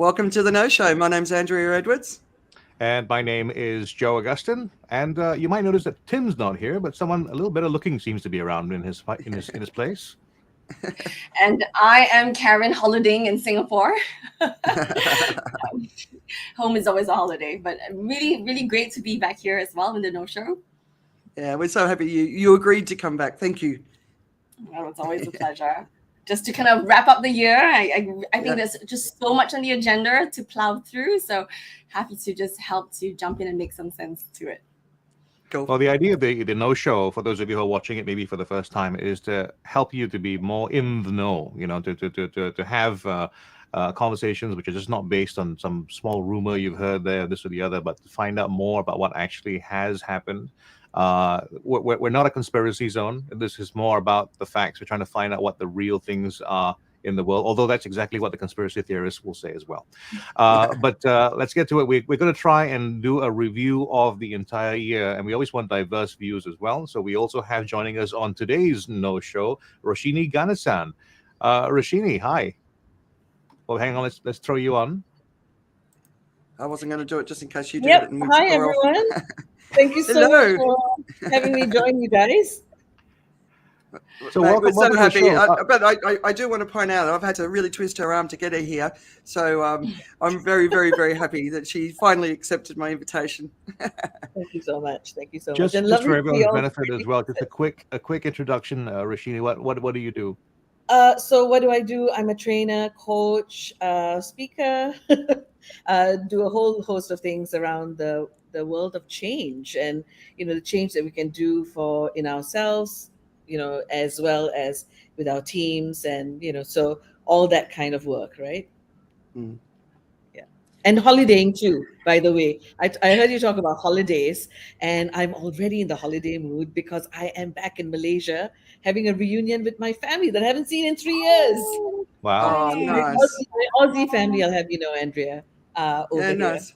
Welcome to the No Show. My name's Andrea Edwards. And my name is Joe Augustin. And you might notice that Tim's not here, but someone a little better looking seems to be around in his place. And I am Karen, holidaying in Singapore. Home is always a holiday, but really, really great to be back here as well in the No Show. Yeah, we're so happy you agreed to come back. Thank you. Well, it's always a pleasure. Just to kind of wrap up the year, I think there's just so much on the agenda to plow through. So happy to just help to jump in and make some sense to it. Cool. Well, the idea of the No Show, for those of you who are watching it maybe for the first time, is to help you to be more in the know, to have conversations which are just not based on some small rumor you've heard there, this or the other, but to find out more about what actually has happened. We're not a conspiracy zone. This is more about the facts. We're trying to find out what the real things are in the world, although that's exactly what the conspiracy theorists will say as well. But let's get to it. We're going to try and do a review of the entire year, and we always want diverse views as well. So we also have joining us on today's No Show, Roshini Ganesan. Roshini, hi. Well, hang on, let's throw you on. I wasn't going to do it just in case you did Yep. it. And Hi, everyone. Thank you so much for having me join you guys. So Mate, welcome, we're so welcome happy. to the show. But I do want to point out I've had to really twist her arm to get her here. So I'm very, very, very happy that she finally accepted my invitation. Thank you so much. Thank you so Just, much. And just for lovely to see everyone's all. benefit as well, just a quick introduction, Roshini. What do you do? So what do I do? I'm a trainer, coach, speaker, do a whole host of things around the world of change and, the change that we can do in ourselves, as well as with our teams and, so all that kind of work, right? Mm. Yeah. And holidaying too, by the way. I heard you talk about holidays, and I'm already in the holiday mood because I am back in Malaysia having a reunion with my family that I haven't seen in 3 years. Wow. Oh, nice. My Aussie family, I'll have Andrea, over Yeah, here. nice.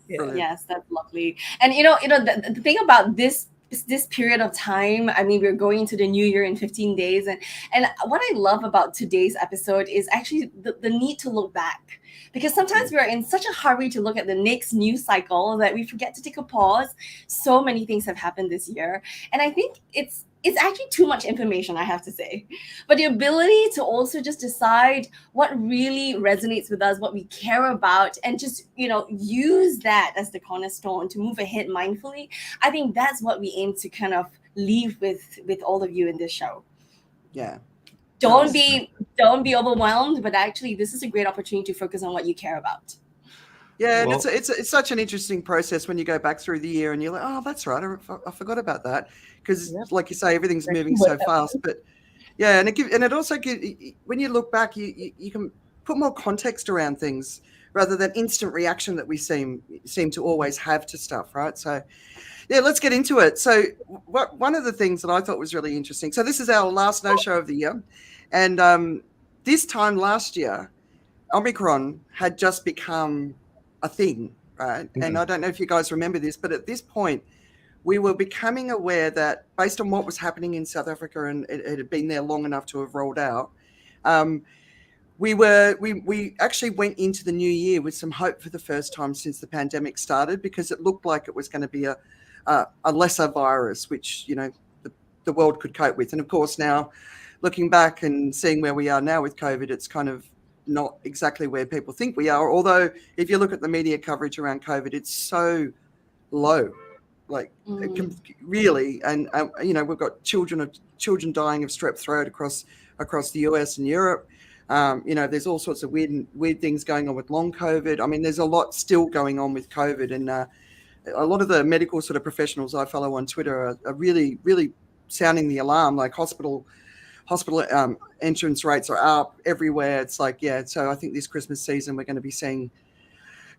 Yeah. Brilliant. Yes, that's lovely. And the thing about this period of time, I mean, we're going into the new year in 15 days. And what I love about today's episode is actually the need to look back. Because sometimes we are in such a hurry to look at the next news cycle that we forget to take a pause. So many things have happened this year. And I think it's actually too much information, I have to say. But the ability to also just decide what really resonates with us, what we care about, and just, use that as the cornerstone to move ahead mindfully. I think that's what we aim to kind of leave with all of you in this show. Yeah. Don't be overwhelmed, but actually this is a great opportunity to focus on what you care about. Yeah, and Well- it's such an interesting process when you go back through the year and you're like, oh, that's right, I forgot about that, because like you say, everything's moving so fast. But yeah, and it also gives, when you look back, you can put more context around things rather than instant reaction that we seem to always have to stuff, right? So yeah, let's get into it. So one of the things that I thought was really interesting. So this is our last No Show of the year, and this time last year, Omicron had just become a thing, right? Mm-hmm. And I don't know if you guys remember this, but at this point, we were becoming aware that based on what was happening in South Africa, and it had been there long enough to have rolled out, we actually went into the new year with some hope for the first time since the pandemic started, because it looked like it was going to be a lesser virus, which the world could cope with. And of course, now looking back and seeing where we are now with COVID, it's kind of not exactly where people think we are. Although if you look at the media coverage around COVID, it's so low, like really. And we've got children dying of strep throat across the US and Europe. There's all sorts of weird things going on with long COVID. I mean, there's a lot still going on with COVID, and a lot of the medical sort of professionals I follow on Twitter are really, really sounding the alarm. Like hospital entrance rates are up everywhere. It's like, so I think this Christmas season we're going to be seeing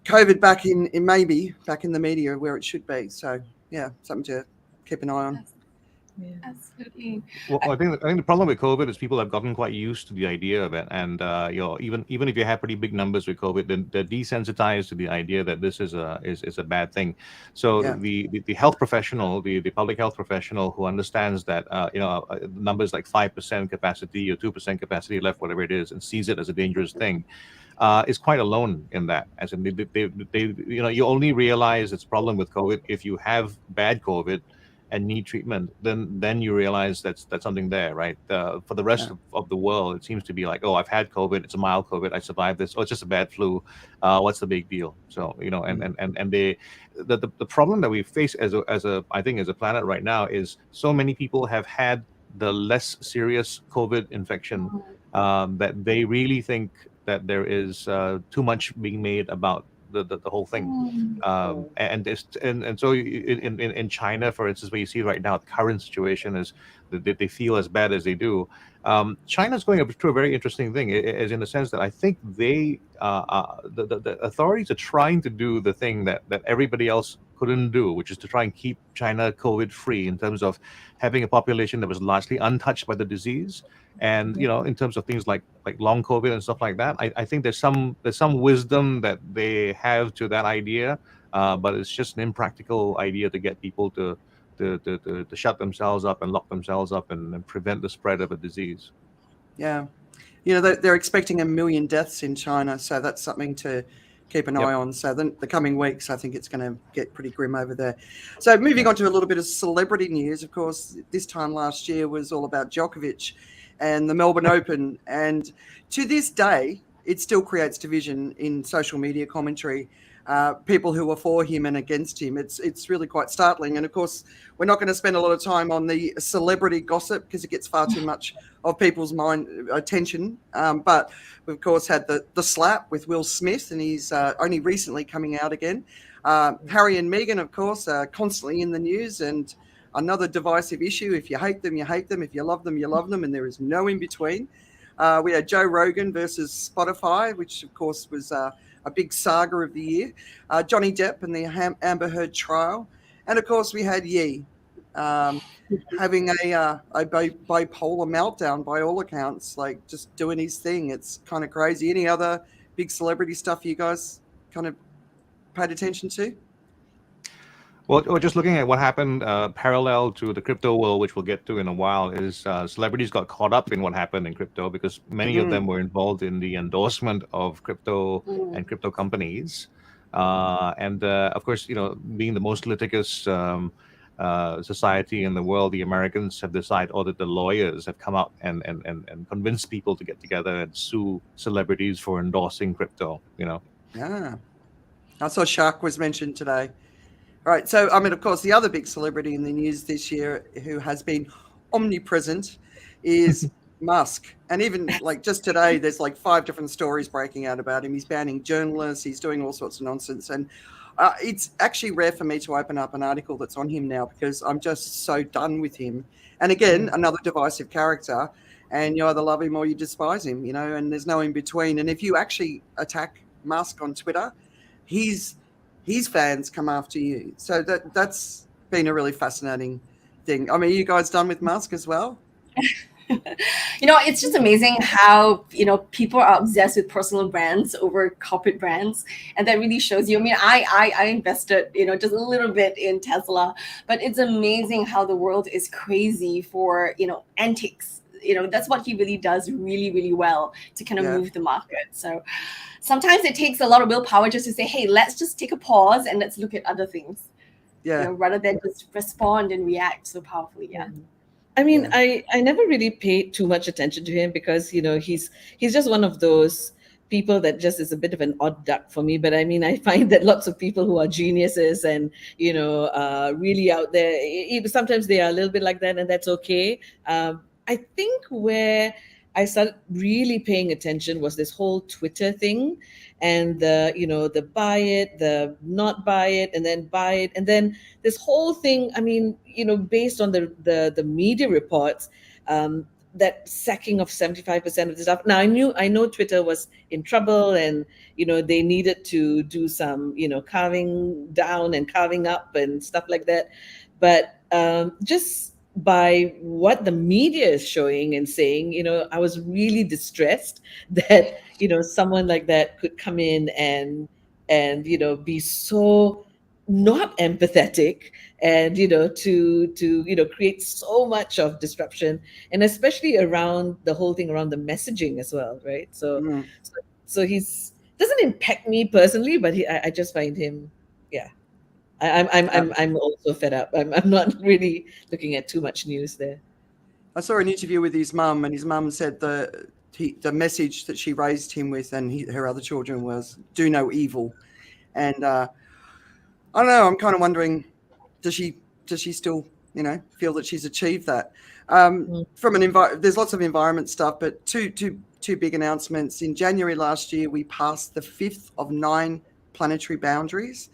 COVID back in the media where it should be. So yeah, something to keep an eye on. Yeah. Absolutely. Well, I think the problem with COVID is people have gotten quite used to the idea of it, and even if you have pretty big numbers with COVID, they're desensitized to the idea that this is a bad thing. So the health professional, the public health professional who understands that numbers like 5% capacity or 2% capacity left, whatever it is, and sees it as a dangerous thing, is quite alone in that. As in, you only realize it's a problem with COVID if you have bad COVID and need treatment. Then you realize that's something there, right? For the rest of the world, it seems to be like, oh, I've had COVID, it's a mild COVID, I survived this. Oh, it's just a bad flu. What's the big deal? So and the problem that we face as a I think as a planet right now is so many people have had the less serious COVID infection that they really think that there is too much being made about the whole thing. And so in China, for instance, where you see right now the current situation is that they feel as bad as they do. China's going through a very interesting thing, as in the sense that I think the authorities are trying to do the thing that everybody else couldn't do, which is to try and keep China COVID free in terms of having a population that was largely untouched by the disease. And in terms of things like long COVID and stuff like that, I think there's some wisdom that they have to that idea, but it's just an impractical idea to get people to shut themselves up and lock themselves up and prevent the spread of a disease. Yeah, they're expecting 1 million deaths in China, so that's something to keep an eye on. So the coming weeks, I think it's going to get pretty grim over there. So moving on to a little bit of celebrity news. Of course, this time last year was all about Djokovic and the Melbourne Open. And to this day, it still creates division in social media commentary. People who are for him and against him. It's really quite startling. And of course, we're not going to spend a lot of time on the celebrity gossip because it gets far too much of people's attention. But we've of course had the slap with Will Smith, and he's only recently coming out again. Harry and Meghan, of course, are constantly in the news, and another divisive issue. If you hate them, you hate them. If you love them, you love them, and there is no in between. We had Joe Rogan versus Spotify, which of course was a big saga of the year. Johnny Depp and the Amber Heard trial. And of course we had Yi having a bipolar meltdown by all accounts, like just doing his thing. It's kind of crazy. Any other big celebrity stuff you guys kind of paid attention to? Well, just looking at what happened parallel to the crypto world, which we'll get to in a while, is celebrities got caught up in what happened in crypto because many of them were involved in the endorsement of crypto and crypto companies. And of course, being the most litigious society in the world, the Americans have decided, or that the lawyers have come out and convinced people to get together and sue celebrities for endorsing crypto, Yeah. I saw Shark was mentioned today. Right. So, I mean, of course, the other big celebrity in the news this year who has been omnipresent is Musk. And even like just today, there's like 5 different stories breaking out about him. He's banning journalists. He's doing all sorts of nonsense. And it's actually rare for me to open up an article that's on him now because I'm just so done with him. And again, another divisive character. And you either love him or you despise him, and there's no in between. And if you actually attack Musk on Twitter, his fans come after you. So that's been a really fascinating thing. I mean, are you guys done with Musk as well? It's just amazing how, people are obsessed with personal brands over corporate brands. And that really shows you. I mean, I invested, just a little bit in Tesla, but it's amazing how the world is crazy for, antics. That's what he really does really, really well to kind of move the market. So sometimes it takes a lot of willpower just to say, hey, let's just take a pause and let's look at other things. Rather than just respond and react so powerfully. Yeah. I mean, I never really paid too much attention to him because, he's just one of those people that just is a bit of an odd duck for me. But I mean, I find that lots of people who are geniuses and, really out there, sometimes they are a little bit like that, and that's okay. I think where I started really paying attention was this whole Twitter thing and the buy it, the not buy it, and then buy it. And then this whole thing, I mean, based on the media reports, that sacking of 75% of the stuff. Now, I know Twitter was in trouble and, they needed to do some, carving down and carving up and stuff like that. But just by what the media is showing and saying, I was really distressed that, someone like that could come in and be so not empathetic and, to create so much of disruption, and especially around the whole thing around the messaging as well. Right. So So he's doesn't impact me personally, but I just find him, yeah. I'm also fed up. I'm not really looking at too much news there. I saw an interview with his mum, and his mum said the message that she raised him with and her other children was "do no evil," and I don't know. I'm kind of wondering, does she still feel that she's achieved that? From there's lots of environment stuff, but two big announcements. In January last year, we passed the 5th of 9 planetary boundaries,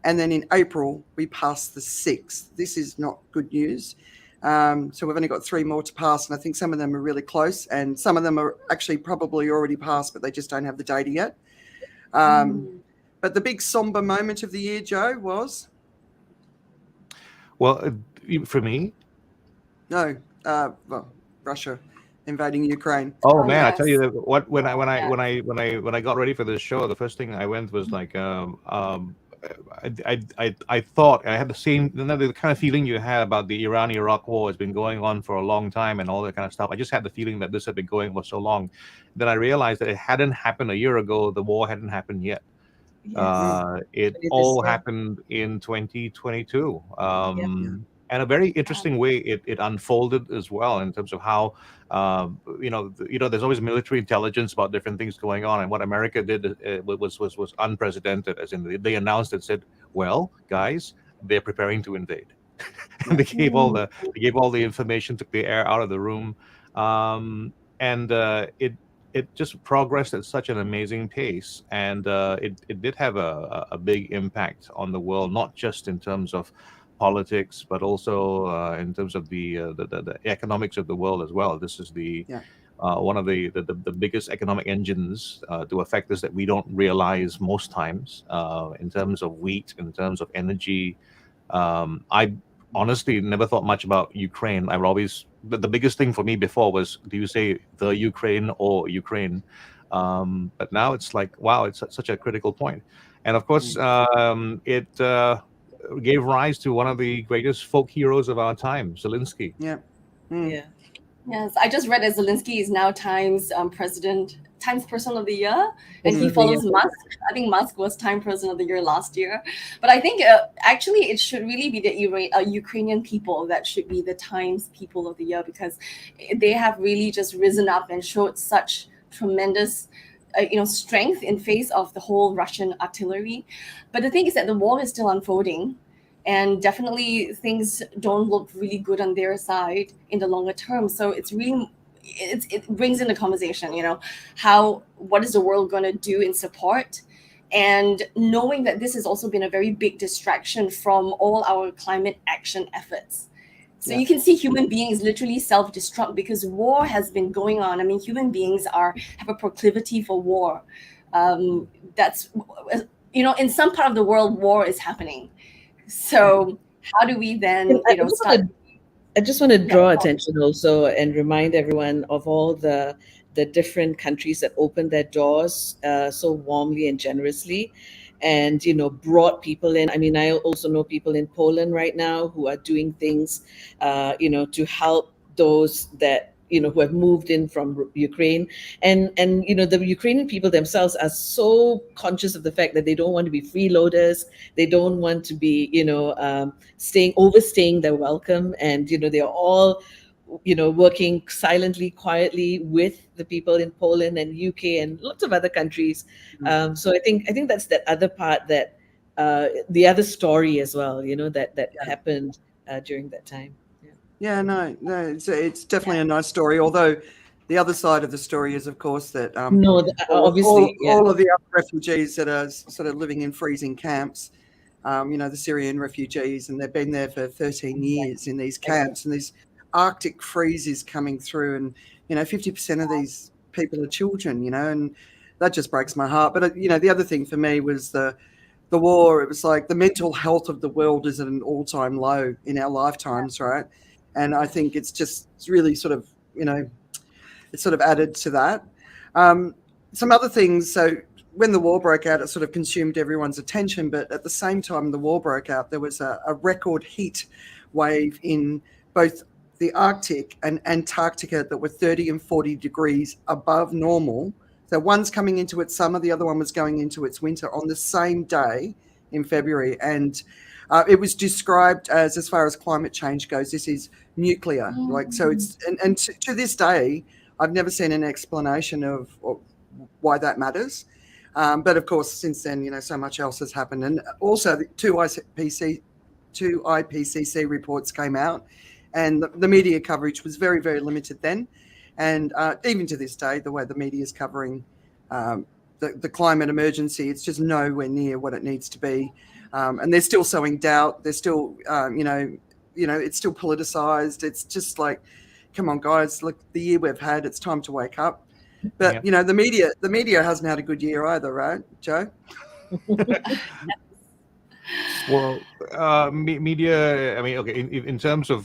and then in April we passed the 6th. This is not good news. So we've only got 3 more to pass, and I think some of them are really close, and some of them are actually probably already passed, but they just don't have the data yet. But the big somber moment of the year, Joe, was? Well, for me, No, Russia invading Ukraine. oh man, I yes. tell you that when I got ready for this show, the first thing I went was like I thought I had the kind of feeling you had about the Iran-Iraq war has been going on for a long time and all that kind of stuff. I just had the feeling that this had been going for so long. Then I realized that it hadn't happened a year ago. The war hadn't happened yet. It all happened in 2022. And a very interesting way it unfolded as well in terms of how there's always military intelligence about different things going on, and what America did was unprecedented. As in, they announced and said, "Well, guys, they're preparing to invade." And they gave all the information, took the air out of the room, and it just progressed at such an amazing pace, and it did have a big impact on the world, not just in terms of politics, but also in terms of the economics of the world as well. This is one of the biggest economic engines to affect us that we don't realize most times, in terms of wheat, in terms of energy. I honestly never thought much about Ukraine. I've always, the biggest thing for me before was, do you say the Ukraine or Ukraine? But now it's like, wow, it's such a critical point. And of course, it gave rise to one of the greatest folk heroes of our time, Zelensky. Yeah. Yes, I just read that Zelensky is now Times Person of the Year, and he follows Musk. I think Musk was Time Person of the Year last year, but I think actually it should really be the Ukrainian people that should be the Times People of the Year, because they have really just risen up and showed such tremendous strength in face of the whole Russian artillery. But the thing is that the war is still unfolding, and definitely things don't look really good on their side in the longer term. So it's really, it brings in the conversation, what is the world going to do in support? And knowing that this has also been a very big distraction from all our climate action efforts. So you can see human beings literally self-destruct because war has been going on. I mean, human beings have a proclivity for war. That's, in some part of the world, war is happening. So how do we then, start? I just want to draw attention also and remind everyone of all the different countries that opened their doors so warmly and generously, and brought people in. I mean, I also know people in Poland right now who are doing things to help those that who have moved in from Ukraine, and the Ukrainian people themselves are so conscious of the fact that they don't want to be freeloaders, they don't want to be overstaying their welcome, and they are all working silently, quietly with the people in Poland and UK and lots of other countries. So I think that's that other part, that the other story as well, that happened during that time. Yeah, no, it's definitely a nice story. Although the other side of the story is, of course, that obviously all of the other refugees that are sort of living in freezing camps, the Syrian refugees, and they've been there for 13 years in these camps, and these Arctic freeze is coming through, and 50% of these people are children, and that just breaks my heart. But the other thing for me was the war. It was like the mental health of the world is at an all-time low in our lifetimes, right? And I think it's really sort of, it's sort of added to that. Some other things. So when the war broke out, it sort of consumed everyone's attention. But at the same time the war broke out, there was a record heat wave in both the Arctic and Antarctica that were 30 and 40 degrees above normal So one's coming into its summer, the other one was going into its winter on the same day in February. And it was described as far as climate change goes, this is nuclear. Like, so it's, and to this day, I've never seen an explanation of why that matters. But of course, since then, you know, so much else has happened. And also the two IPCC reports came out, and the media coverage was very, very limited then. And even to this day, the way the media is covering the climate emergency, it's just nowhere near what it needs to be. And they're still sowing doubt. They're still, it's still politicized. It's just like, come on, guys, look, the year we've had, it's time to wake up. But, Yep. you know, the media hasn't had a good year either, right, Joe? Well, media, I mean, okay, in terms of,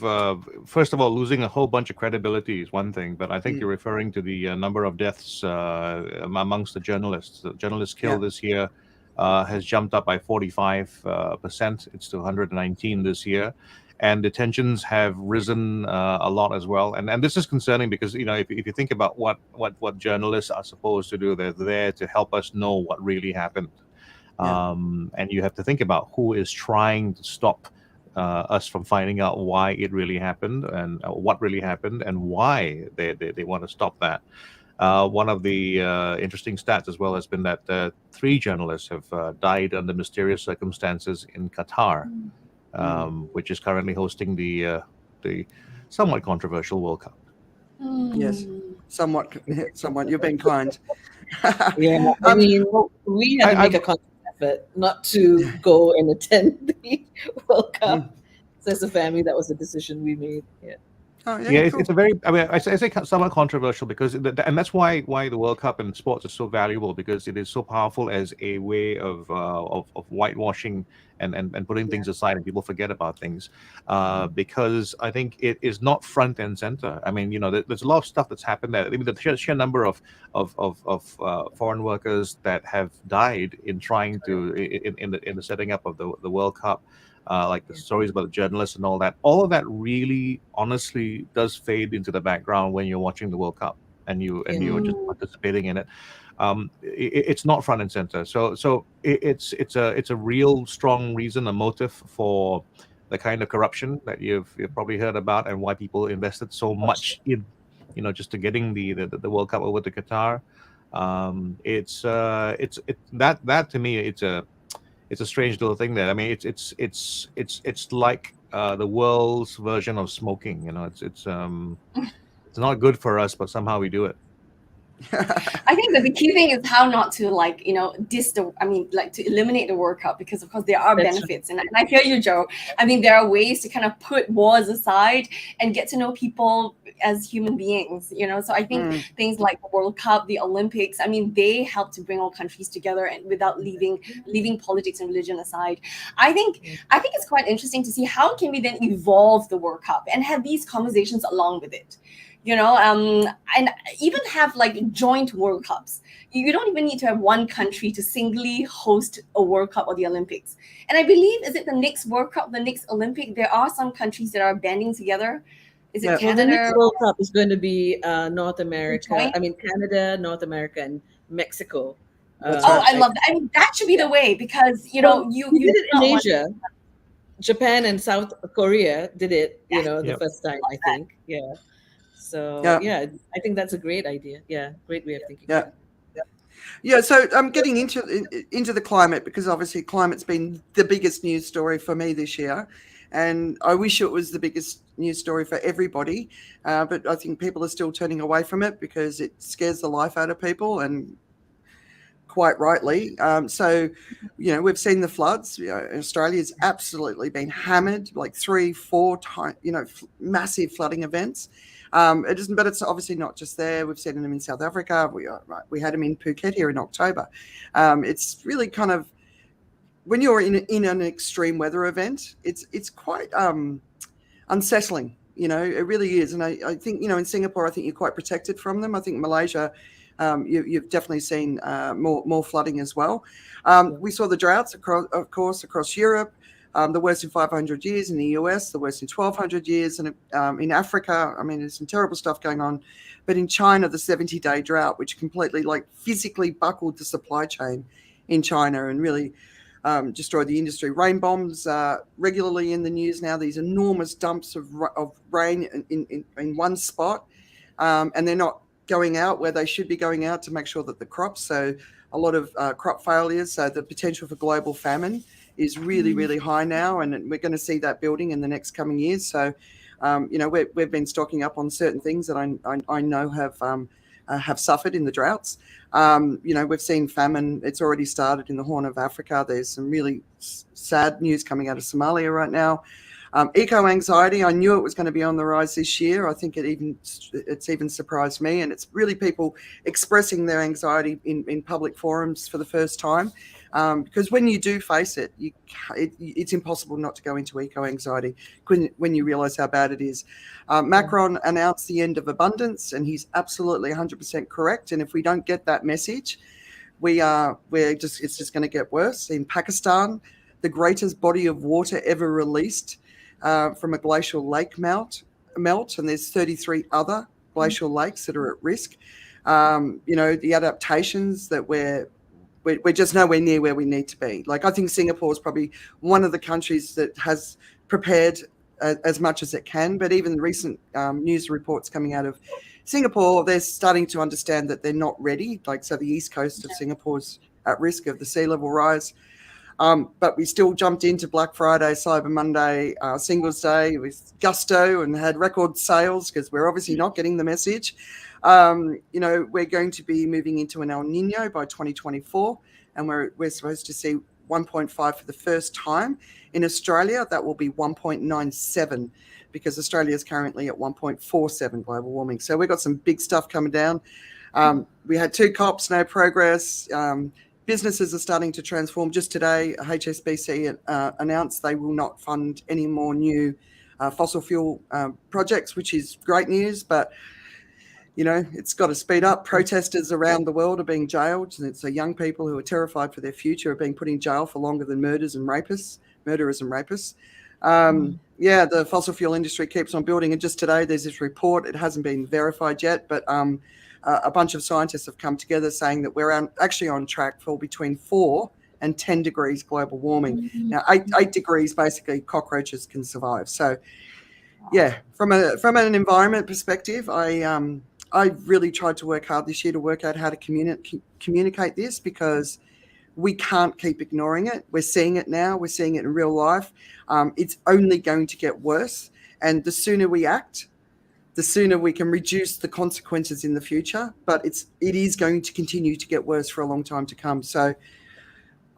first of all, losing a whole bunch of credibility is one thing, but I think you're referring to the number of deaths amongst the journalists. The journalists killed this year has jumped up by 45%. It's to 119 this year. And detentions have risen a lot as well. And this is concerning because, you know, if you think about what journalists are supposed to do, they're there to help us know what really happened. And you have to think about who is trying to stop us from finding out why it really happened and what really happened and why they want to stop that. One of the interesting stats as well has been that 3 journalists have died under mysterious circumstances in Qatar, which is currently hosting the somewhat controversial World Cup. Yes, somewhat. You've been kind. Yeah, I mean, we had to make a conscious effort not to go and attend the World Cup. So as a family, that was a decision we made. Yeah. Oh, Yeah, cool. it's a very, I mean, I say somewhat controversial because, and that's why the World Cup and sports is so valuable, because it is so powerful as a way of whitewashing and putting things aside, and people forget about things, because I think it is not front and center. I mean, you know, there's a lot of stuff that's happened there. I mean, the sheer number of foreign workers that have died in trying to in the setting up of the World Cup. Like the stories about the journalists and all of that really honestly does fade into the background when you're watching the World Cup and you're just participating in it. It's not front and center. So it's a real strong reason, a motive for the kind of corruption that you've probably heard about, and why people invested so much in, you know, just to getting the World Cup over to Qatar. It's that to me, it's a strange little thing there. I mean, it's like the world's version of smoking. You know, it's not good for us, but somehow we do it. I think that the key thing is how not to, like, you know, to eliminate the World Cup, because of course there are benefits. And I hear you, Joe. I mean, there are ways to kind of put wars aside and get to know people as human beings, you know. So I think things like the World Cup, the Olympics, I mean, they help to bring all countries together and without leaving politics and religion aside. I think it's quite interesting to see how can we then evolve the World Cup and have these conversations along with it. You know, and even have like joint World Cups. You don't even need to have one country to singly host a World Cup or the Olympics. And I believe, is it the next World Cup, the next Olympic, there are some countries that are banding together. Is it Canada? Well, the next World Cup is going to be North America. I mean, Canada, North America, and Mexico. I love that. I mean, that should be the way, because, you know, you did it in Asia. Japan and South Korea did it, you know, the first time, I think. Yeah. So I think that's a great idea. Yeah, great way of thinking. Yeah. So I'm getting into the climate, because obviously climate's been the biggest news story for me this year, and I wish it was the biggest news story for everybody. But I think people are still turning away from it because it scares the life out of people, and quite rightly. So, you know, we've seen the floods. You know, Australia's absolutely been hammered, like 3-4 times, you know, massive flooding events. It isn't, but it's obviously not just there. We've seen them in South Africa. We had them in Phuket here in October. It's really kind of, when you're in an extreme weather event, it's quite unsettling. You know, it really is. And I think, you know, in Singapore, I think you're quite protected from them. I think Malaysia, you've definitely seen more flooding as well. We saw the droughts across Europe. the worst in 500 years in the US, the worst in 1200 years. And in Africa, I mean, there's some terrible stuff going on. But in China, the 70-day drought, which completely physically buckled the supply chain in China and really destroyed the industry. Rain bombs are regularly in the news now, these enormous dumps of rain in one spot. And they're not going out where they should be going out to make sure that the crops, so a lot of crop failures, so the potential for global famine is really, really high now, and we're going to see that building in the next coming years. So, we've been stocking up on certain things that I know have suffered in the droughts. We've seen famine. It's already started in the Horn of Africa. There's some really sad news coming out of Somalia right now. Eco-anxiety, I knew it was going to be on the rise this year. I think it's even surprised me, and it's really people expressing their anxiety in public forums for the first time. Because when you do face it, it's impossible not to go into eco-anxiety when you realise how bad it is. Macron announced the end of abundance, and he's absolutely 100% correct. And if we don't get that message, it's just going to get worse. In Pakistan, the greatest body of water ever released from a glacial lake melt, and there's 33 other glacial lakes that are at risk. The adaptations that we're just nowhere near where we need to be. I think Singapore is probably one of the countries that has prepared as much as it can, but even the recent news reports coming out of Singapore, they're starting to understand that they're not ready. So the east coast of Singapore's at risk of the sea level rise. But we still jumped into Black Friday, Cyber Monday, Singles Day with gusto and had record sales because we're obviously not getting the message. We're going to be moving into an El Nino by 2024, and we're supposed to see 1.5 for the first time. In Australia, that will be 1.97 because Australia is currently at 1.47 global warming. So we've got some big stuff coming down. We had 2 COPs, no progress. Businesses are starting to transform. Just today, HSBC announced they will not fund any more new fossil fuel projects, which is great news, but it's got to speed up. Protesters around the world are being jailed, and it's young people who are terrified for their future are being put in jail for longer than murderers and rapists. The fossil fuel industry keeps on building, and just today there's this report. It hasn't been verified yet, but a bunch of scientists have come together saying that we're actually on track for between 4 and 10 degrees global warming. Now, 8 degrees, basically, cockroaches can survive. So, from an environment perspective, I really tried to work hard this year to work out how to communicate this because we can't keep ignoring it. We're seeing it now. We're seeing it in real life. It's only going to get worse. And the sooner we act, the sooner we can reduce the consequences in the future. But it is going to continue to get worse for a long time to come. So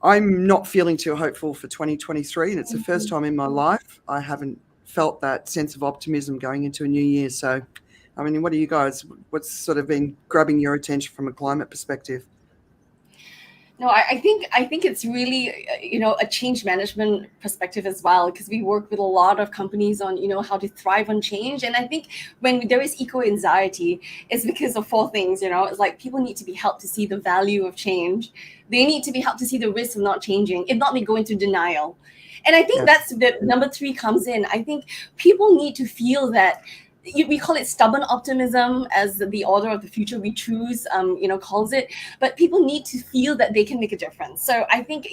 I'm not feeling too hopeful for 2023. And it's the first time in my life I haven't felt that sense of optimism going into a new year. So, I mean, what are you guys, what's sort of been grabbing your attention from a climate perspective? No, I think it's really a change management perspective as well, because we work with a lot of companies on how to thrive on change. And I think when there is eco anxiety, it's because of 4 things. It's like people need to be helped to see the value of change. They need to be helped to see the risk of not changing. If not, they go into denial. And I think that's the number 3 comes in. I think people need to feel that. We call it stubborn optimism as the order of the future we choose, calls it. But people need to feel that they can make a difference. So I think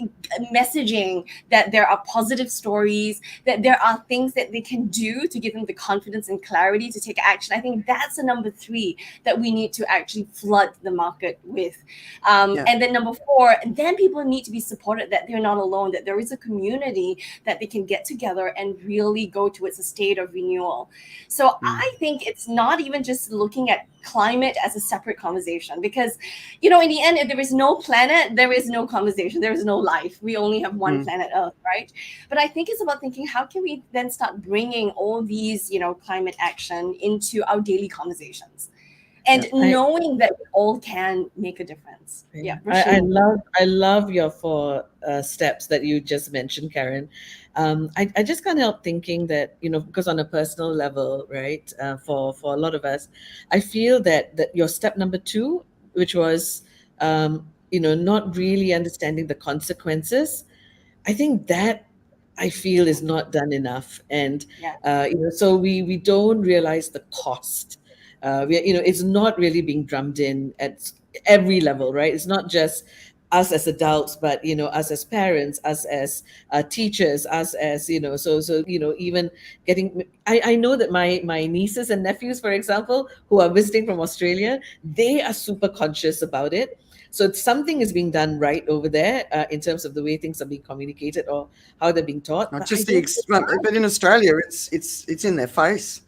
messaging that there are positive stories, that there are things that they can do to give them the confidence and clarity to take action. I think that's the number 3 that we need to actually flood the market with. And then number 4, then people need to be supported that they're not alone, that there is a community that they can get together and really go towards a state of renewal. So I think it's not even just looking at climate as a separate conversation, because, in the end, if there is no planet, there is no conversation, there is no life. We only have one planet Earth, right? But I think it's about thinking, how can we then start bringing all these, climate action into our daily conversations? And knowing that we all can make a difference. Yeah, I love your 4 steps that you just mentioned, Karen. I just can't help thinking that, because on a personal level, right, for a lot of us, I feel that your step number 2, which was, not really understanding the consequences, I think that I feel is not done enough, and Yeah. so we don't realize the cost. It's not really being drummed in at every level, right? It's not just us as adults, but us as parents, us as teachers, us as even getting. I know that my nieces and nephews, for example, who are visiting from Australia, they are super conscious about it. So something is being done right over there in terms of the way things are being communicated or how they're being taught. Not But I just don't. but in Australia, it's in their face.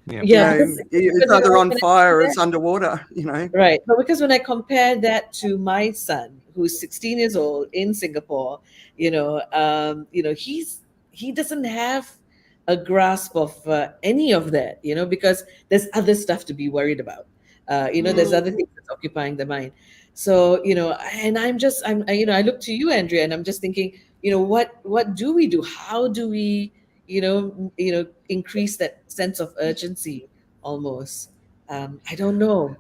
Yeah. You Yeah, know, it's because either on when I fire or compare, it's underwater. You know, right, but because when I compare that to my son, who's 16 years old in Singapore, he doesn't have a grasp of any of that, because there's other stuff to be worried about. There's other Mm. things that's occupying the mind. So, and I look to you, Andrea, and I'm just thinking, what do we do? How do we, increase that sense of urgency almost? I don't know.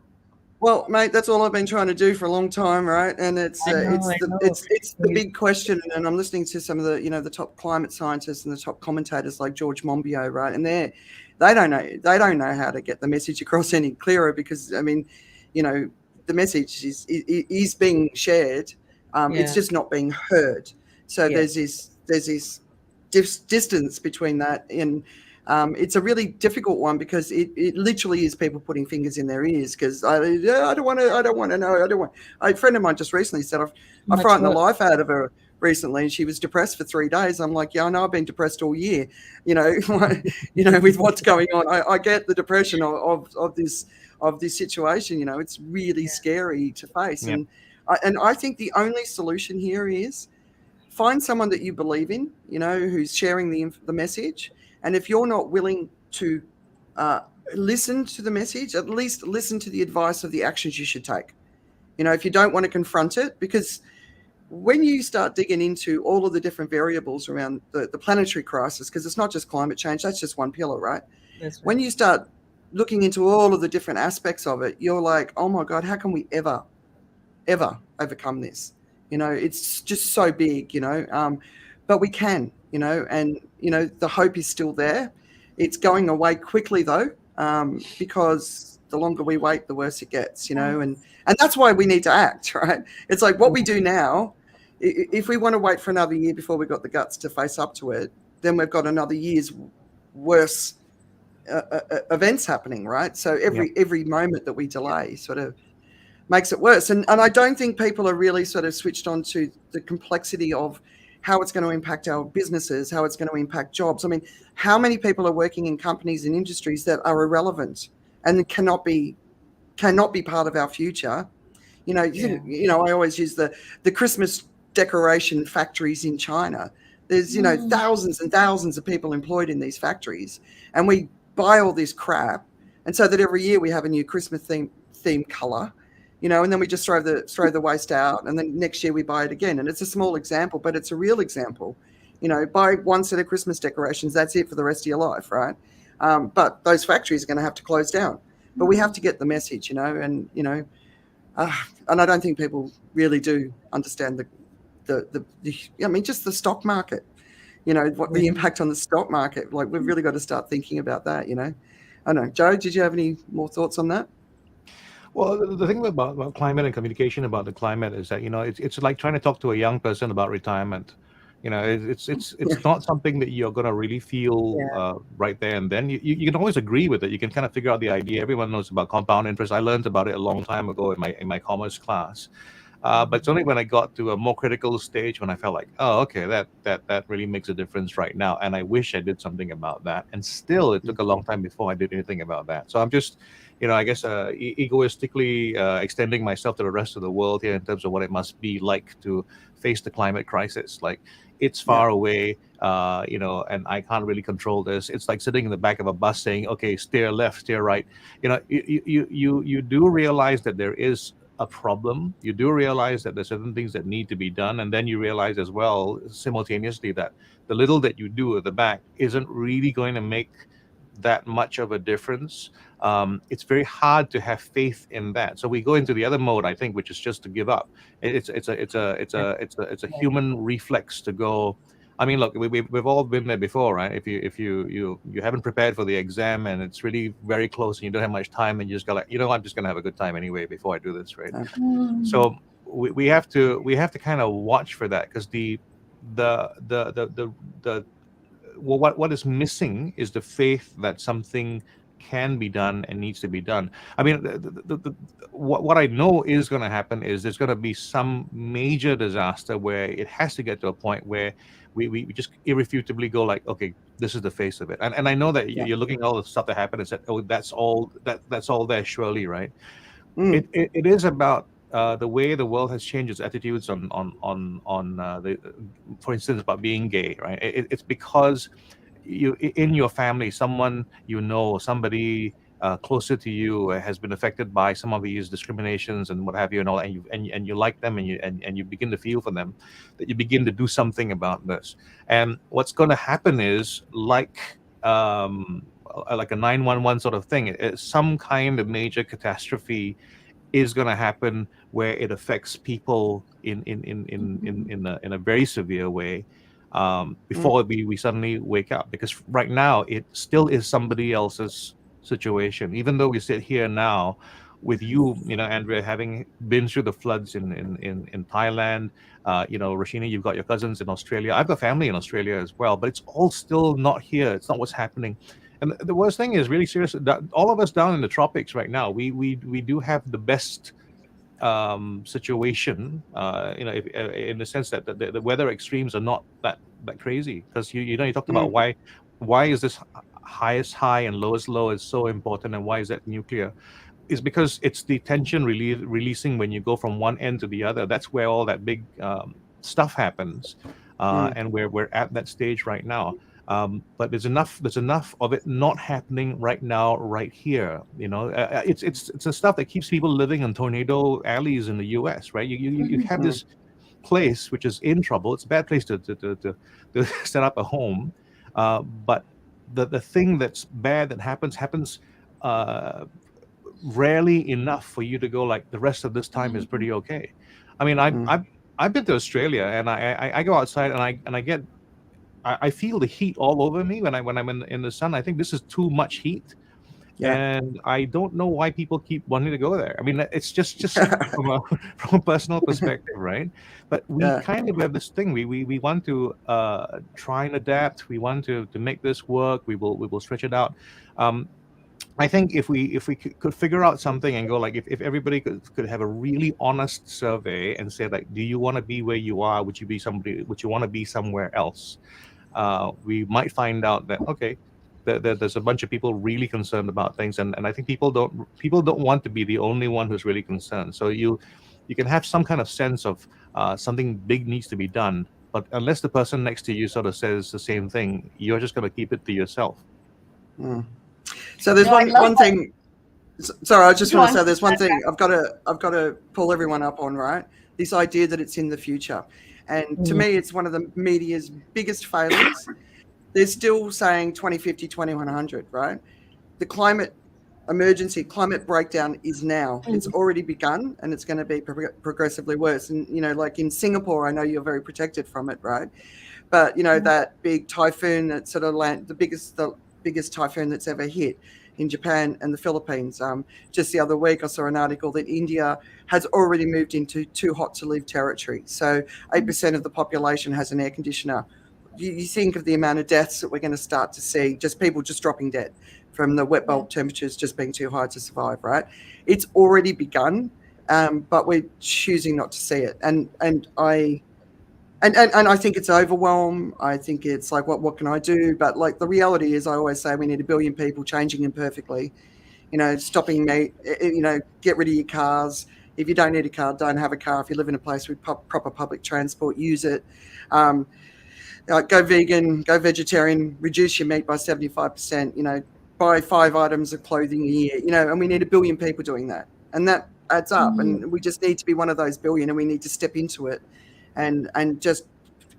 well, mate, that's all I've been trying to do for a long time, right? And it's I know, I know. it's the big question. And I'm listening to some of the the top climate scientists and the top commentators like George Monbiot, right? And they don't know how to get the message across any clearer because I mean, the message is being shared. It's Yeah, just not being heard. So yeah, there's this distance between that and it's a really difficult one because it literally is people putting fingers in their ears because I don't want to know. I don't want. A friend of mine just recently said I much frightened the work. life out of her recently and she was depressed for 3 days. I'm like, yeah, I know I've been depressed all year, you know, with what's going on. I get the depression of this situation. It's really scary to face. Yeah. And I think the only solution here is find someone that you believe in, who's sharing the message. And if you're not willing to uh, listen to the message, at least listen to the advice of the actions you should take. If you don't want to confront it, because when you start digging into all of the different variables around the planetary crisis, because it's not just climate change, that's just one pillar, right? That's When right. you start looking into all of the different aspects of it, you're like, oh my God, how can we ever overcome this? It's just so big, but we can, and, the hope is still there. It's going away quickly though, because the longer we wait, the worse it gets, and that's why we need to act, right? It's like what we do now, if we want to wait for another year before we've got the guts to face up to it, then we've got another year's worse events happening, right? So Yeah. every moment that we delay sort of makes it worse. And I don't think people are really sort of switched on to the complexity of how it's going to impact our businesses, how it's going to impact jobs. I mean, how many people are working in companies and industries that are irrelevant and cannot be part of our future? Yeah. I always use the Christmas decoration factories in China. There's, Mm. thousands and thousands of people employed in these factories, and we buy all this crap, and so that every year we have a new Christmas theme color, and then we just throw the waste out, and then next year we buy it again. And it's a small example, but it's a real example. Buy one set of Christmas decorations, that's it for the rest of your life, right? But those factories are going to have to close down. But we have to get the message, and and I don't think people really do understand I mean, just the stock market, what the impact on the stock market. Like, we've really got to start thinking about that, I don't know. Joe, did you have any more thoughts on that? Well, the thing about climate and communication about the climate is that it's like trying to talk to a young person about retirement. It's not something that you're gonna really feel Yeah. right there and then. You can always agree with it. You can kind of figure out the idea. Everyone knows about compound interest. I learned about it a long time ago in my commerce class. But it's only when I got to a more critical stage when I felt like, oh, okay, that really makes a difference right now, and I wish I did something about that. And still, it took a long time before I did anything about that. So I'm just, I guess, egoistically extending myself to the rest of the world here in terms of what it must be like to face the climate crisis. Like, it's Yeah. far away, and I can't really control this. It's like sitting in the back of a bus saying, okay, steer left, steer right. You do realize that there is a problem. You do realize that there's certain things that need to be done, and then you realize as well simultaneously that the little that you do at the back isn't really going to make that much of a difference. It's very hard to have faith in that, so we go into the other mode, I think, which is just to give up. It's a human reflex to go, I mean, look, we've all been there before, right? If you haven't prepared for the exam and it's really very close and you don't have much time and you just go like, I'm just gonna have a good time anyway before I do this, right? So we have to kind of watch for that, because the well, what is missing is the faith that something can be done and needs to be done. I mean, what I know is going to happen is there's going to be some major disaster where it has to get to a point where we just irrefutably go like, okay, this is the face of it. And I know that you're looking at all the stuff that happened and said, oh, that's all there, surely, right? It is about the way the world has changed its attitudes on for instance, about being gay, right? It's because you, in your family, someone somebody closer to you has been affected by some of these discriminations and what have you, and all, and you like them, and you begin to feel for them, that you begin to do something about this. And what's going to happen is like a 911 sort of thing. Some kind of major catastrophe is going to happen where it affects people in a very severe way, before we suddenly wake up. Because right now it still is somebody else's situation, even though we sit here now with you, Andrea, having been through the floods in Thailand. Roshini, you've got your cousins in Australia. I've got family in Australia as well, but it's all still not here. It's not what's happening. And the worst thing is, really serious, that all of us down in the tropics right now, we do have the best situation, in the sense that the weather extremes are not that crazy. Because you talked about why is this highest high and lowest low is so important, and why is that nuclear? Is because it's the tension releasing when you go from one end to the other. That's where all that big stuff happens, and we're at that stage right now. But there's enough of it not happening right now, right here. It's the stuff that keeps people living in tornado alleys in the U.S., right? You have this place which is in trouble. It's a bad place to set up a home, but the thing that's bad that happens rarely enough for you to go like, the rest of this time is pretty okay. I mean, I've been to Australia, and I go outside and I feel the heat all over me when I'm in the sun. I think this is too much heat, and I don't know why people keep wanting to go there. I mean, it's just from a personal perspective, right? But we kind of have this thing. We want to try and adapt. We want to make this work. We will stretch it out. I think if we could figure out something and go like, if everybody could have a really honest survey and say like, do you want to be where you are? Would you want to be somewhere else? We might find out that, okay, there's a bunch of people really concerned about things, and I think people don't want to be the only one who's really concerned. So you can have some kind of sense of something big needs to be done, but unless the person next to you sort of says the same thing, you're just going to keep it to yourself. So there's one thing. Sorry, I just want to say there's one thing I've got to pull everyone up on, right? This idea that it's in the future. And to me, it's one of the media's biggest failures. They're still saying 2050, 2100, right? The climate emergency, climate breakdown is now. It's already begun, and it's going to be progressively worse. And, like in Singapore, I know you're very protected from it, right? But, that big typhoon that sort of the biggest typhoon that's ever hit in Japan and the Philippines. Just the other week, I saw an article that India has already moved into too hot to live territory. So 8% of the population has an air conditioner. You think of the amount of deaths that we're going to start to see, just people just dropping dead from the wet bulb temperatures just being too high to survive, right? It's already begun, but we're choosing not to see it. And I think it's overwhelm. I think it's like, what can I do? But like the reality is, I always say we need 1 billion people changing imperfectly, stopping me, get rid of your cars. If you don't need a car, don't have a car. If you live in a place with proper public transport, use it. Go vegan, go vegetarian, reduce your meat by 75%, buy 5 items of clothing a year, and we need 1 billion people doing that. And that adds up. And we just need to be one of those billion, and we need to step into it. And just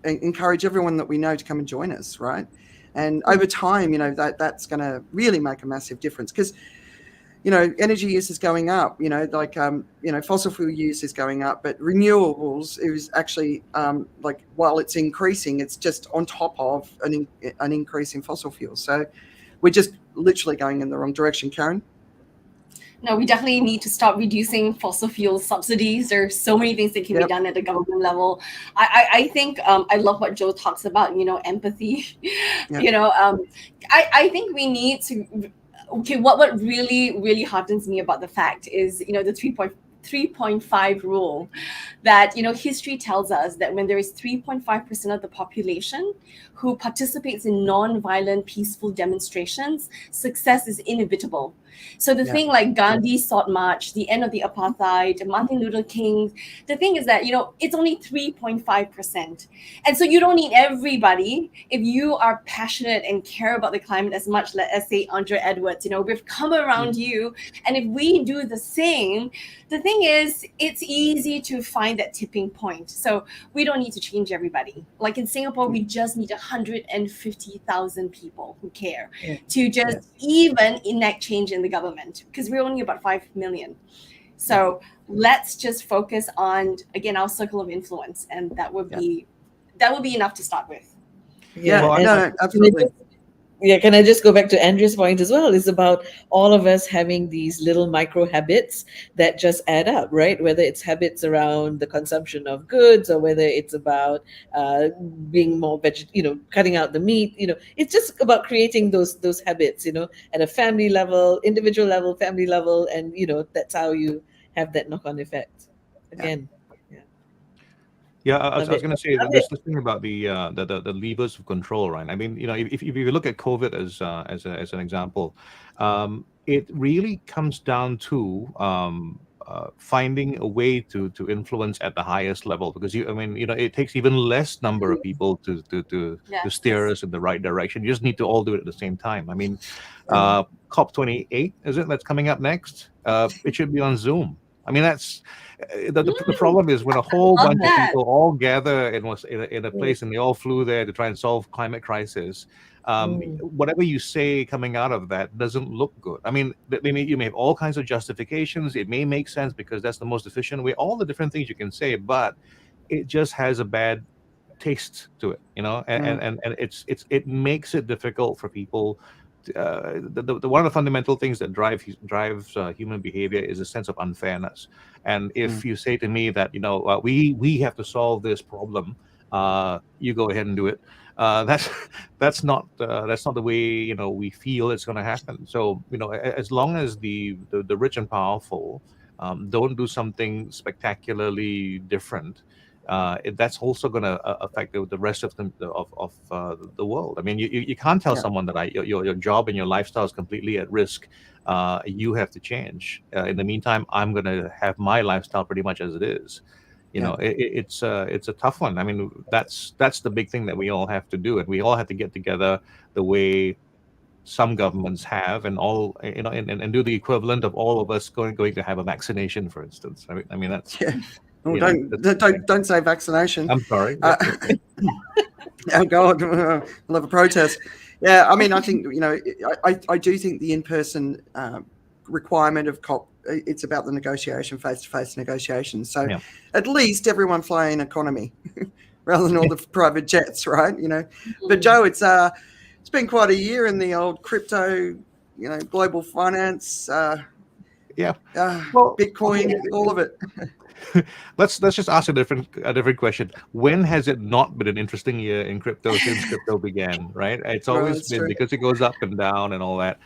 encourage everyone that we know to come and join us, right? And over time, that's going to really make a massive difference. Because, energy use is going up, fossil fuel use is going up, but renewables is actually while it's increasing, it's just on top of an increase in fossil fuels. So we're just literally going in the wrong direction, Karen. No, we definitely need to start reducing fossil fuel subsidies. There are so many things that can be done at the government level. I think I love what Joe talks about, empathy. I think we need to. Okay, what really, really heartens me about the fact is, the 3.5 rule, that history tells us that when there is 3.5% of the population who participates in non-violent peaceful demonstrations, success is inevitable. So the thing like Gandhi sought march, the end of the apartheid, Martin Luther King, the thing is that it's only 3.5%, and so you don't need everybody. If you are passionate and care about the climate as much as say Andrea Edwards, we've come around you, and if we do the same, the thing is, it's easy to find that tipping point. So we don't need to change everybody. Like in Singapore, we just need 150,000 people who care to just even enact change in the government, because we're only about 5 million. So let's just focus on, again, our circle of influence, and that would be enough to start with. Absolutely. Can I just go back to Andrea's point as well? It's about all of us having these little micro habits that just add up, right? Whether it's habits around the consumption of goods, or whether it's about being more cutting out the meat. It's just about creating those habits, at a family level, individual level, family level, and that's how you have that knock-on effect. Again. Yeah, I was going to say that there's this thing about the levers of control, right? I mean, if you look at COVID as an example, it really comes down to finding a way to influence at the highest level, because it takes even less number of people to steer us in the right direction. You just need to all do it at the same time. I mean, COP28, is it, that's coming up next? It should be on Zoom. I mean, that's the problem is when a whole bunch of people all gather in a place and they all flew there to try and solve climate crisis. Whatever you say coming out of that doesn't look good. I mean, you may have all kinds of justifications. It may make sense because that's the most efficient way. All the different things you can say, but it just has a bad taste to it, and it makes it difficult for people. One of the fundamental things that drives human behavior is a sense of unfairness. And if you say to me that we have to solve this problem, you go ahead and do it. That's not the way we feel it's going to happen. So as long as the rich and powerful don't do something spectacularly different, that's also going to affect the rest of the world. I mean, you can't tell someone that your job and your lifestyle is completely at risk. You have to change. In the meantime, I'm going to have my lifestyle pretty much as it is. It's a tough one. I mean, that's the big thing that we all have to do, and we all have to get together the way some governments have, and all and do the equivalent of all of us going to have a vaccination, for instance. I mean that's. Well, don't say vaccination. I'm sorry. Oh God, we'll have a protest. Yeah, I mean, I think I do think the in-person requirement of COP, it's about the negotiation, face-to-face negotiations. So at least everyone flying economy rather than all the private jets, right? But Joe, it's been quite a year in the old crypto, global finance. Bitcoin, all of it. Let's just ask a different question. When has it not been an interesting year in crypto since crypto began, right? It's always been, because it goes up and down and all that.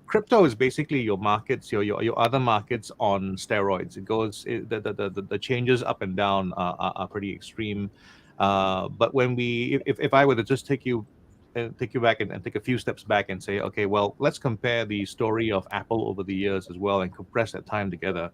Crypto is basically your markets, your other markets on steroids. It goes the changes up and down are pretty extreme. But when if I were to just take you back and take a few steps back and say, okay, well, let's compare the story of Apple over the years as well and compress that time together.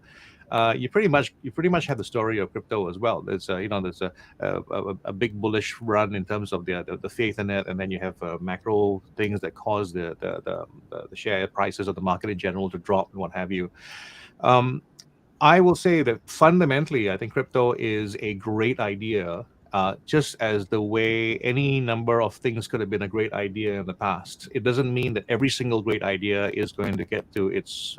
You pretty much have the story of crypto as well. There's a big bullish run in terms of the faith in it, and then you have macro things that cause the share prices of the market in general to drop and what have you. I will say that fundamentally, I think crypto is a great idea just as the way any number of things could have been a great idea in the past. It doesn't mean that every single great idea is going to get to its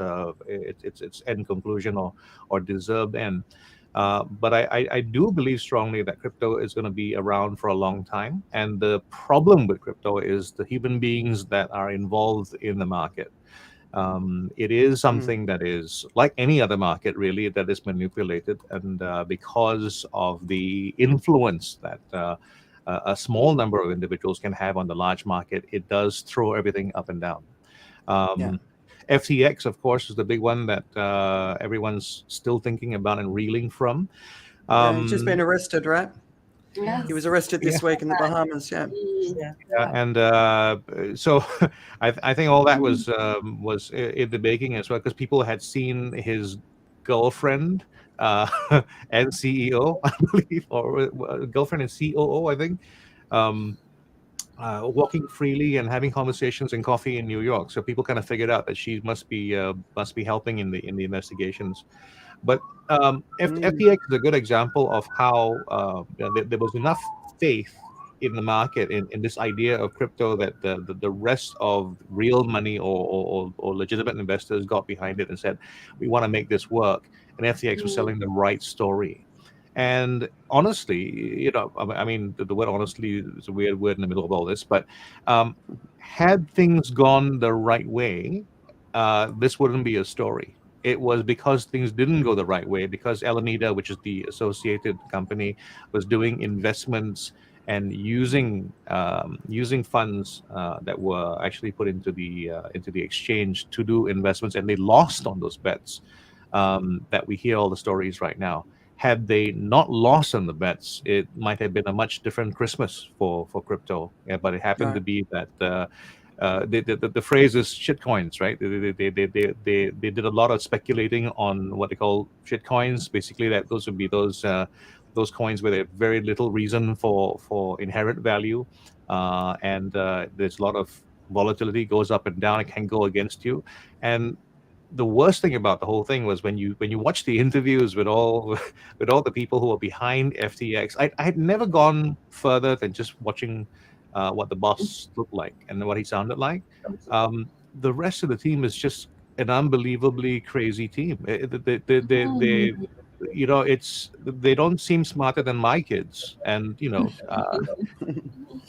end conclusion or deserved end. But I do believe strongly that crypto is going to be around for a long time. And the problem with crypto is the human beings that are involved in the market. It is something that is like any other market, really, that is manipulated. And because of the influence that a small number of individuals can have on the large market, it does throw everything up and down. Yeah. FTX, of course, is the big one that everyone's still thinking about and reeling from. Yeah, he's just been arrested, right? Yes. He was arrested this week in the Bahamas. Yeah. Yeah. And so I think all that was in the baking as well, because people had seen his girlfriend and CEO, I believe, or girlfriend and COO, I think, um, walking freely and having conversations and coffee in New York. So people kind of figured out that she must be helping in the investigations. But FTX is a good example of how there was enough faith in the market, in this idea of crypto, that the rest of real money or legitimate investors got behind it and said, we want to make this work. And FTX was selling the right story. And honestly, I mean, the word honestly is a weird word in the middle of all this, but had things gone the right way, this wouldn't be a story. It was because things didn't go the right way, because Alameda, which is the associated company, was doing investments and using funds that were actually put into the exchange to do investments, and they lost on those bets. That we hear all the stories right now. Had they not lost on the bets, it might have been a much different Christmas for crypto. Yeah, but it happened to be that the phrase is shit coins, right? They did a lot of speculating on what they call shit coins. Basically, that those would be those coins where they have very little reason for inherent value, and there's a lot of volatility, goes up and down. It can go against you, and the worst thing about the whole thing was when you watch the interviews with all the people who are behind FTX. I had never gone further than just watching what the boss looked like and what he sounded like. The rest of the team is just an unbelievably crazy team. They they don't seem smarter than my kids, and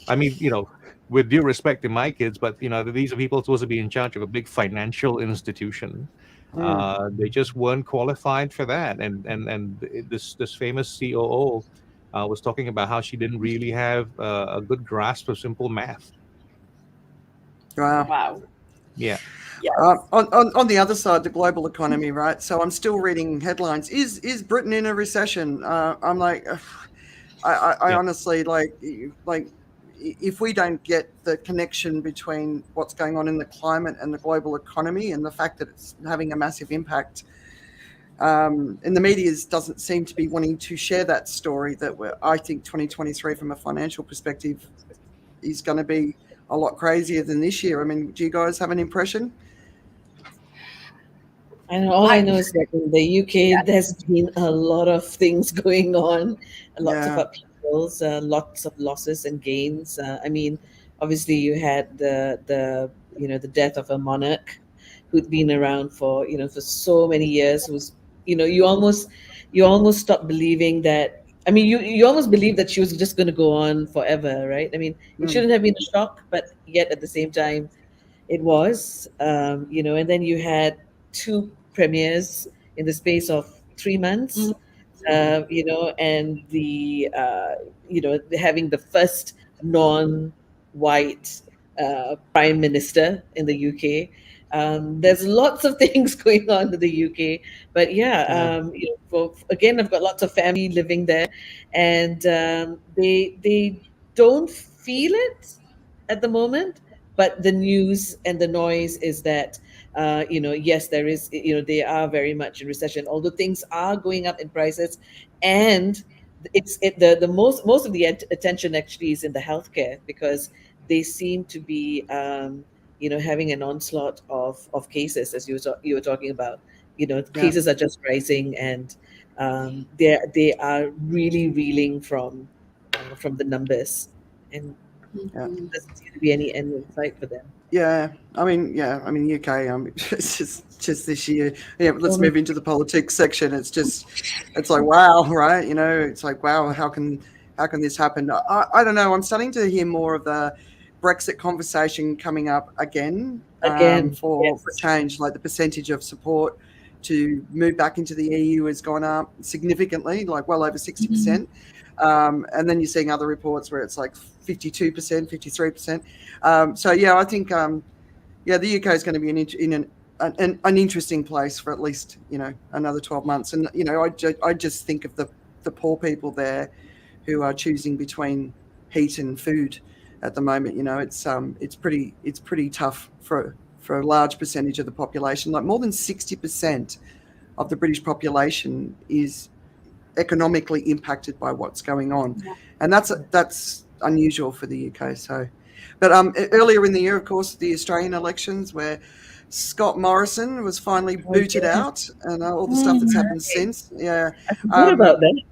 I mean, with due respect to my kids, but these are people supposed to be in charge of a big financial institution. They just weren't qualified for that, and this famous COO was talking about how she didn't really have a good grasp of simple math. Wow. Wow. Yeah. Yes. On the other side, the global economy, right? So I'm still reading headlines. Is Britain in a recession? I'm like, I honestly like if we don't get the connection between what's going on in the climate and the global economy and the fact that it's having a massive impact, and the media doesn't seem to be wanting to share that story, that I think 2023 from a financial perspective is going to be a lot crazier than this year. I mean, do you guys have an impression? And all I know is that in the UK, there's been a lot of things going on, lots of upheavals, lots of losses and gains. I mean, obviously, you had the death of a monarch who'd been around for for so many years. Who's you almost stop believing that. I mean, you almost believe that she was just going to go on forever, right? I mean, it shouldn't have been a shock, but yet at the same time, it was. And then you had two premieres in the space of 3 months. And having the first non-white prime minister in the UK. There's lots of things going on in the UK, but again, I've got lots of family living there, and they don't feel it at the moment. But the news and the noise is that yes, there is, they are very much in recession, although things are going up in prices, and the most of the attention actually is in the healthcare, because they seem to be having an onslaught of cases, as you were talking about. Cases are just rising, and they are really reeling from from the numbers, and Yeah. there doesn't seem to be any end in sight for them. Yeah, I mean, UK. It's just this year. Yeah, let's move into the politics section. It's like wow, right? You know, it's like wow. How can this happen? I don't know. I'm starting to hear more of the Brexit conversation coming up again. Again, For yes. change, like the percentage of support to move back into the EU has gone up significantly, like well over 60%. And then you're seeing other reports where it's like 52%, 53%. So yeah, I think the UK is going to be in an interesting place for at least another 12 months. And I just think of the poor people there who are choosing between heat and food at the moment. It's pretty tough for a large percentage of the population. Like more than 60% of the British population is economically impacted by what's going on, and that's unusual for the UK. So, but earlier in the year, of course, the Australian elections where Scott Morrison was finally booted out, and all the stuff that's happened since. Yeah, I forgot about that.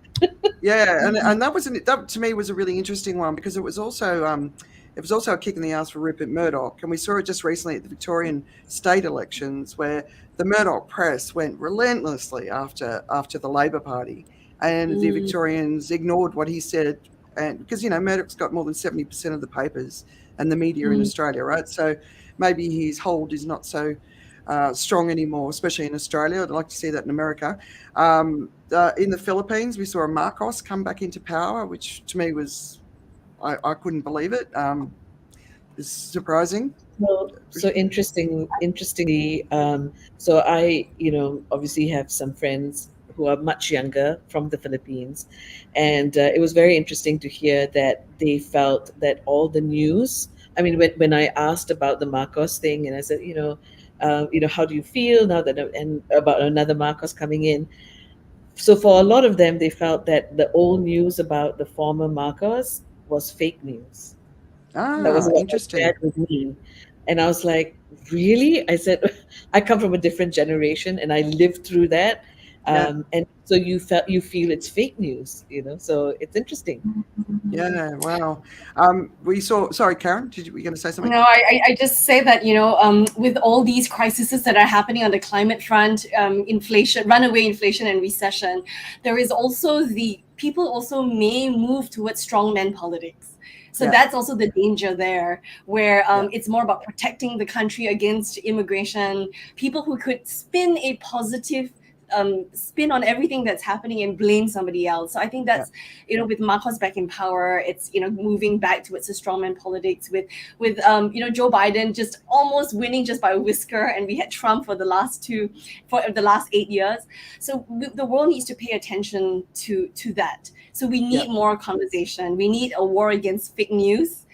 yeah, and that to me was a really interesting one because it was also a kick in the ass for Rupert Murdoch, and we saw it just recently at the Victorian state elections where the Murdoch press went relentlessly after the Labor Party. And the Victorians ignored what he said, and because Murdoch's got more than 70% of the papers and the media in Australia, right? So maybe his hold is not so strong anymore, especially in Australia. I'd like to see that in America. In the Philippines, we saw a Marcos come back into power, which to me was I couldn't believe it. It's surprising. So interestingly, so I, obviously have some friends who are much younger from the Philippines, and it was very interesting to hear that they felt that all the news. I mean, when I asked about the Marcos thing, and I said, how do you feel now that and about another Marcos coming in? So for a lot of them, they felt that the old news about the former Marcos was fake news. That was what they Interesting. shared with me. And I was like, really? I said, I come from a different generation and I lived through that. Yeah. And so you feel it's fake news, so it's interesting. Yeah. Wow. Sorry, Karen, were you going to say something? No, I just say that, with all these crises that are happening on the climate front, inflation, runaway inflation and recession, there is also people also may move towards strongman politics. So that's also the danger there, where it's more about protecting the country against immigration, people who could spin a positive spin on everything that's happening and blame somebody else. So I think that's, with Marcos back in power, it's, moving back towards the strongman politics with Joe Biden just almost winning just by a whisker. And we had Trump for the last 8 years. So the world needs to pay attention to that. So we need more conversation. We need a war against fake news.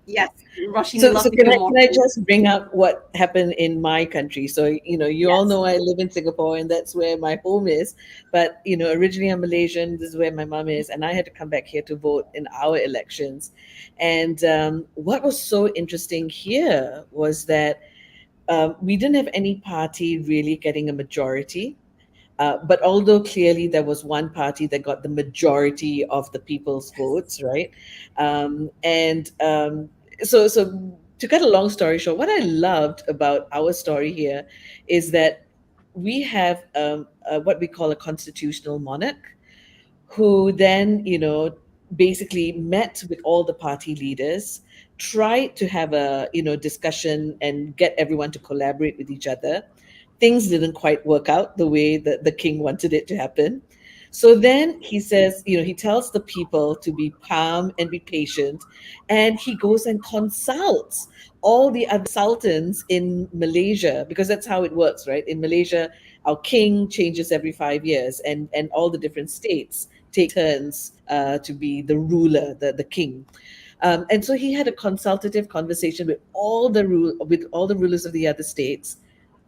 Yes, Roshini, So can I just bring up what happened in my country? So you all know I live in Singapore, and that's where my home is. But originally I'm Malaysian. This is where my mom is, and I had to come back here to vote in our elections. And what was so interesting here was that we didn't have any party really getting a majority. But although clearly there was one party that got the majority of the people's votes, right? So to cut a long story short, what I loved about our story here is that we have what we call a constitutional monarch who then, basically met with all the party leaders, tried to have a, discussion and get everyone to collaborate with each other. Things didn't quite work out the way that the king wanted it to happen. So then he says, he tells the people to be calm and be patient. And he goes and consults all the other sultans in Malaysia, because that's how it works, right? In Malaysia, our king changes every 5 years, and all the different states take turns to be the ruler, the king. And so he had a consultative conversation with all the rulers of the other states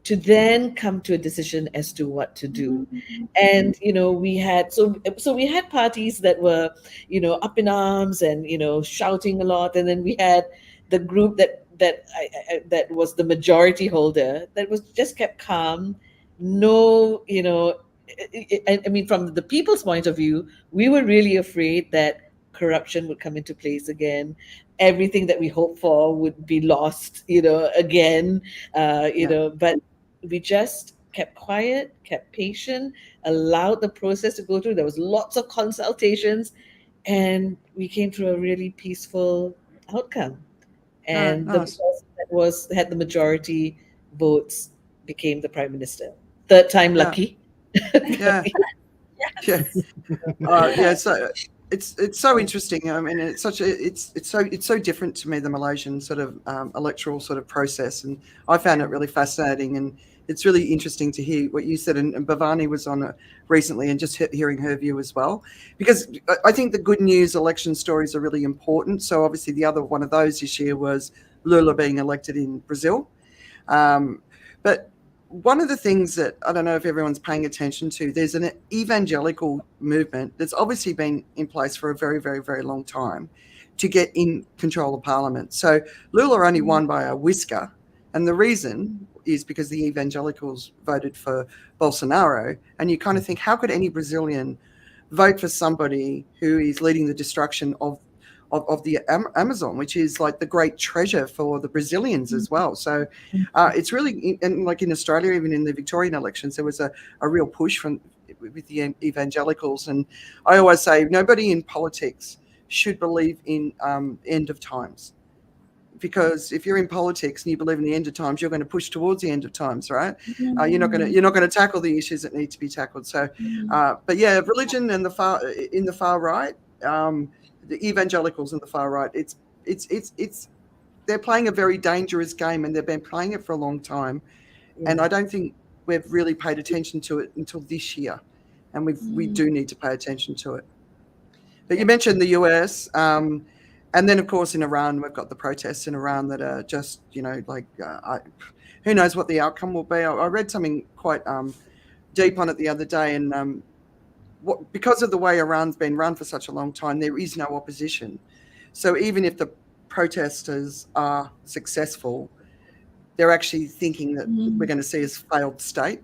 to then come to a decision as to what to do. And we had we had parties that were up in arms and shouting a lot, and then we had the group that was the majority holder that was just kept calm. No, I mean, from the people's point of view, we were really afraid that corruption would come into place again. Everything that we hoped for would be lost, again, but we just kept quiet, kept patient, allowed the process to go through. There was lots of consultations, and we came to a really peaceful outcome. Oh, And the nice. person that had the majority votes became the prime minister. Third time Yeah. lucky. Yeah. Yeah. Yeah. So it's so interesting. I mean, it's so different to me, the Malaysian sort of electoral sort of process, and I found it really fascinating. And it's really interesting to hear what you said. And Bhavani was on it recently, and just hearing her view as well, because I think the good news election stories are really important. So obviously, the other one of those this year was Lula being elected in Brazil, but one of the things that I don't know if everyone's paying attention to, there's an evangelical movement that's obviously been in place for a very, very, very long time to get in control of parliament. So Lula only won by a whisker. And the reason is because the evangelicals voted for Bolsonaro. And you kind of think, how could any Brazilian vote for somebody who is leading the destruction of the Amazon, which is like the great treasure for the Brazilians as well. So it's really, and like in Australia, even in the Victorian elections, there was a real push with the evangelicals. And I always say nobody in politics should believe in end of times, because if you're in politics and you believe in the end of times, you're going to push towards the end of times, right? You're not going to tackle the issues that need to be tackled. So, but yeah, religion and in the far right. The evangelicals and the far right, they're playing a very dangerous game, and they've been playing it for a long time. And I don't think we've really paid attention to it until this year, and we do need to pay attention to it. But you mentioned the US, and then of course in Iran, we've got the protests in Iran that are just, who knows what the outcome will be. I read something quite deep on it the other day, and because of the way Iran's been run for such a long time, there is no opposition. So even if the protesters are successful, they're actually thinking that we're going to see a failed state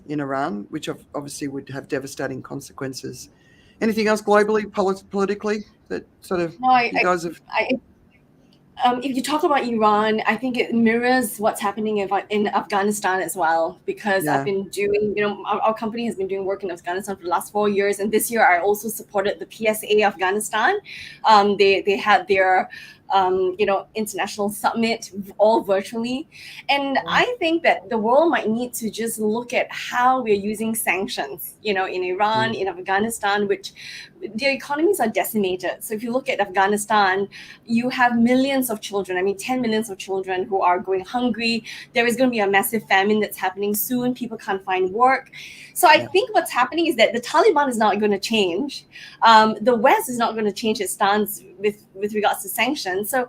in Iran, which obviously would have devastating consequences. Anything else globally, politically, that sort of you guys have... If you talk about Iran, I think it mirrors what's happening in Afghanistan as well, because I've been doing, our company has been doing work in Afghanistan for the last 4 years. And this year I also supported the PSA Afghanistan. They had their, international summit all virtually. And I think that the world might need to just look at how we're using sanctions, in Iran, in Afghanistan, which their economies are decimated. So if you look at Afghanistan, you have millions of children, 10 millions of children who are going hungry. There is going to be a massive famine that's happening soon. People can't find work. So I think what's happening is that the Taliban is not going to change. The West is not going to change its stance with regards to sanctions. So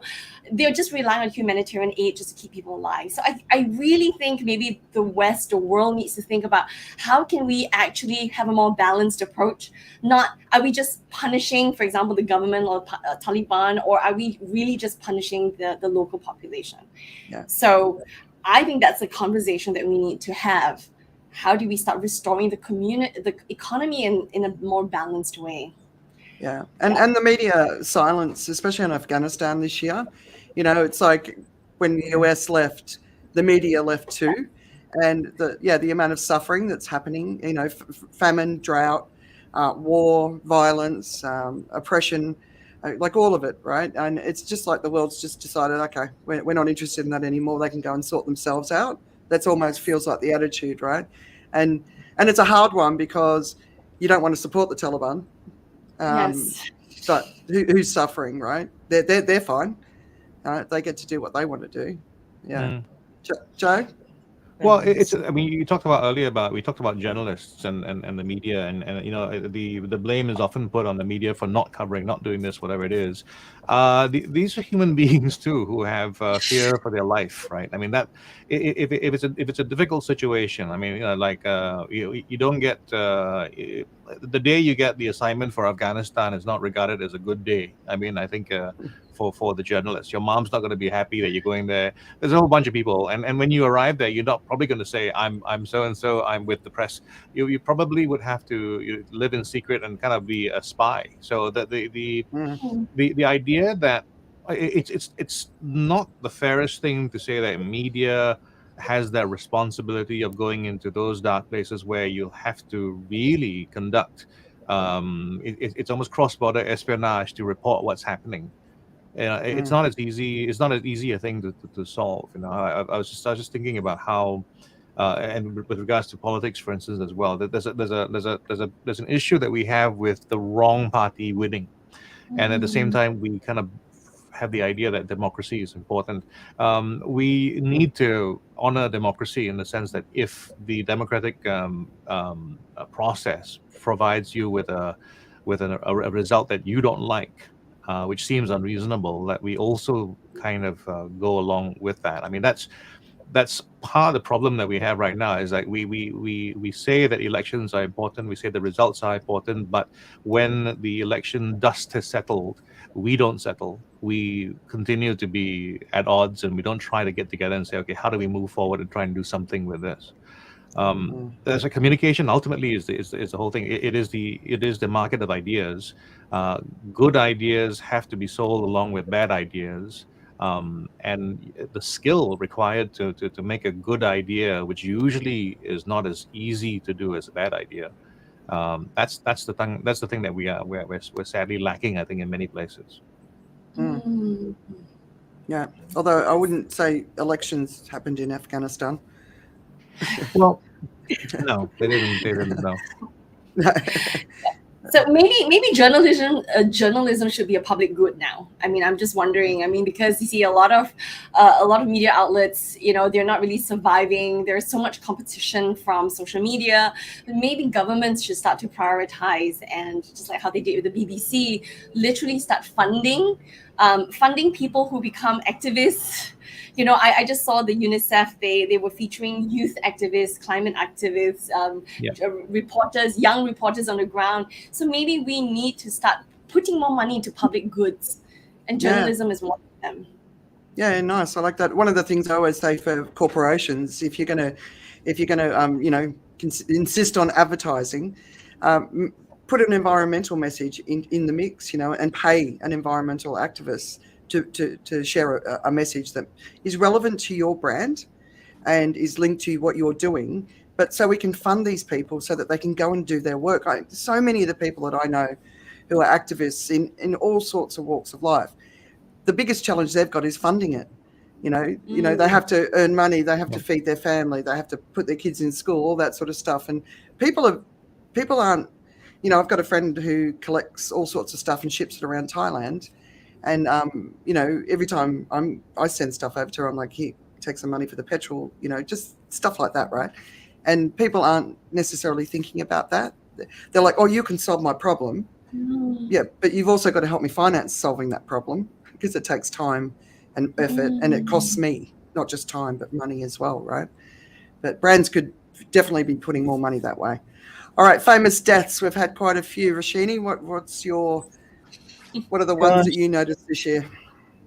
they're just relying on humanitarian aid just to keep people alive. So I really think maybe the West, the world needs to think about how can we actually have a more balanced approach. Not, are we just punishing, for example, the government or Taliban, or are we really just punishing the local population? So I think that's a conversation that we need to have. How do we start restoring the economy in a more balanced way? And the media silence, especially in Afghanistan this year, it's like when the US left, the media left too, and the amount of suffering that's happening, famine, drought, war, violence, oppression, like all of it, right? And it's just like the world's just decided, okay, we're not interested in that anymore. They can go and sort themselves out. That's almost feels like the attitude, right? And it's a hard one because you don't want to support the Taliban. But who's suffering, right? They're fine. They get to do what they want to do. Joe? Well, you talked about earlier we talked about journalists and the media, and the blame is often put on the media for not covering, not doing this, whatever it is. These are human beings too who have fear for their life, right? I mean, that if it's a difficult situation, you don't get the day you get the assignment for Afghanistan is not regarded as a good day. I mean, I think for the journalists, your mom's not going to be happy that you're going there. There's a whole bunch of people, and when you arrive there, you're not probably going to say, I'm so and so, I'm with the press. You probably would have to live in secret and kind of be a spy. So the idea that it's not the fairest thing to say that media has that responsibility of going into those dark places where you have to really conduct it's almost cross-border espionage to report what's happening. It's not as easy. It's not as easy a thing to solve. I was just thinking about how, and with regards to politics, for instance, as well. That there's an issue that we have with the wrong party winning, and at the same time, we kind of have the idea that democracy is important. We need to honor democracy in the sense that if the democratic process provides you with a result that you don't like, which seems unreasonable, that we also kind of go along with that. I mean, that's part of the problem that we have right now, is like we say that elections are important, we say the results are important, but when the election dust has settled, we don't settle. We continue to be at odds, and we don't try to get together and say, okay, how do we move forward and try and do something with this? There's a communication ultimately is the whole thing. It is the market of ideas. Good ideas have to be sold along with bad ideas. And the skill required to make a good idea, which usually is not as easy to do as a bad idea, that's the thing that we're sadly lacking, I think, in many places. Yeah, although I wouldn't say elections happened in Afghanistan. Well, no, they didn't. No. So maybe journalism should be a public good now. I mean, I'm just wondering. I mean, because you see a lot of media outlets, they're not really surviving. There's so much competition from social media. Maybe governments should start to prioritize, and just like how they did with the BBC, literally start funding people who become activists. I just saw the UNICEF, they were featuring youth activists, climate activists, reporters, young reporters on the ground. So maybe we need to start putting more money into public goods, and journalism is one of them. Yeah, nice. I like that. One of the things I always say for corporations, if you're gonna insist on advertising, put an environmental message in the mix, and pay an environmental activist to share a message that is relevant to your brand and is linked to what you're doing, but so we can fund these people so that they can go and do their work. So many of the people that I know who are activists in all sorts of walks of life, the biggest challenge they've got is funding it. They have to earn money, they have to feed their family, they have to put their kids in school, all that sort of stuff. And people aren't, I've got a friend who collects all sorts of stuff and ships it around Thailand. And, every time I send stuff over to her, I'm like, here, take some money for the petrol, just stuff like that, right? And people aren't necessarily thinking about that. They're like, oh, you can solve my problem. Yeah, but you've also got to help me finance solving that problem, because it takes time and effort, and it costs me, not just time, but money as well, right? But brands could definitely be putting more money that way. All right, famous deaths. We've had quite a few. Roshini, what are the ones that you noticed this year?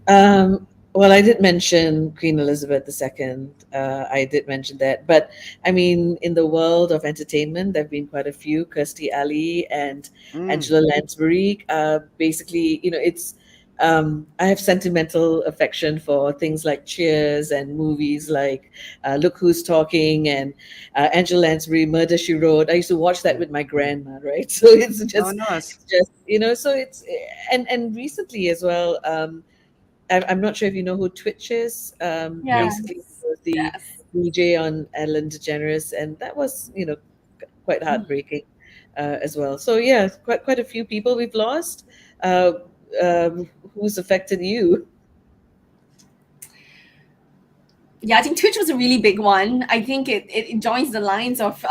Well, I did mention Queen Elizabeth II. I did mention that. But, I mean, in the world of entertainment, there have been quite a few. Kirstie Alley and Angela Lansbury. Basically, it's... I have sentimental affection for things like Cheers and movies like Look Who's Talking and Angela Lansbury, Murder, She Wrote. I used to watch that with my grandma, right? So it's just, nice. So it's, and recently as well, I'm not sure if you know who Twitch is. Basically, was the DJ on Ellen DeGeneres, and that was, quite heartbreaking as well. So yeah, quite a few people we've lost. Who's affected you? Yeah, I think Twitch was a really big one. I think it joins the lines of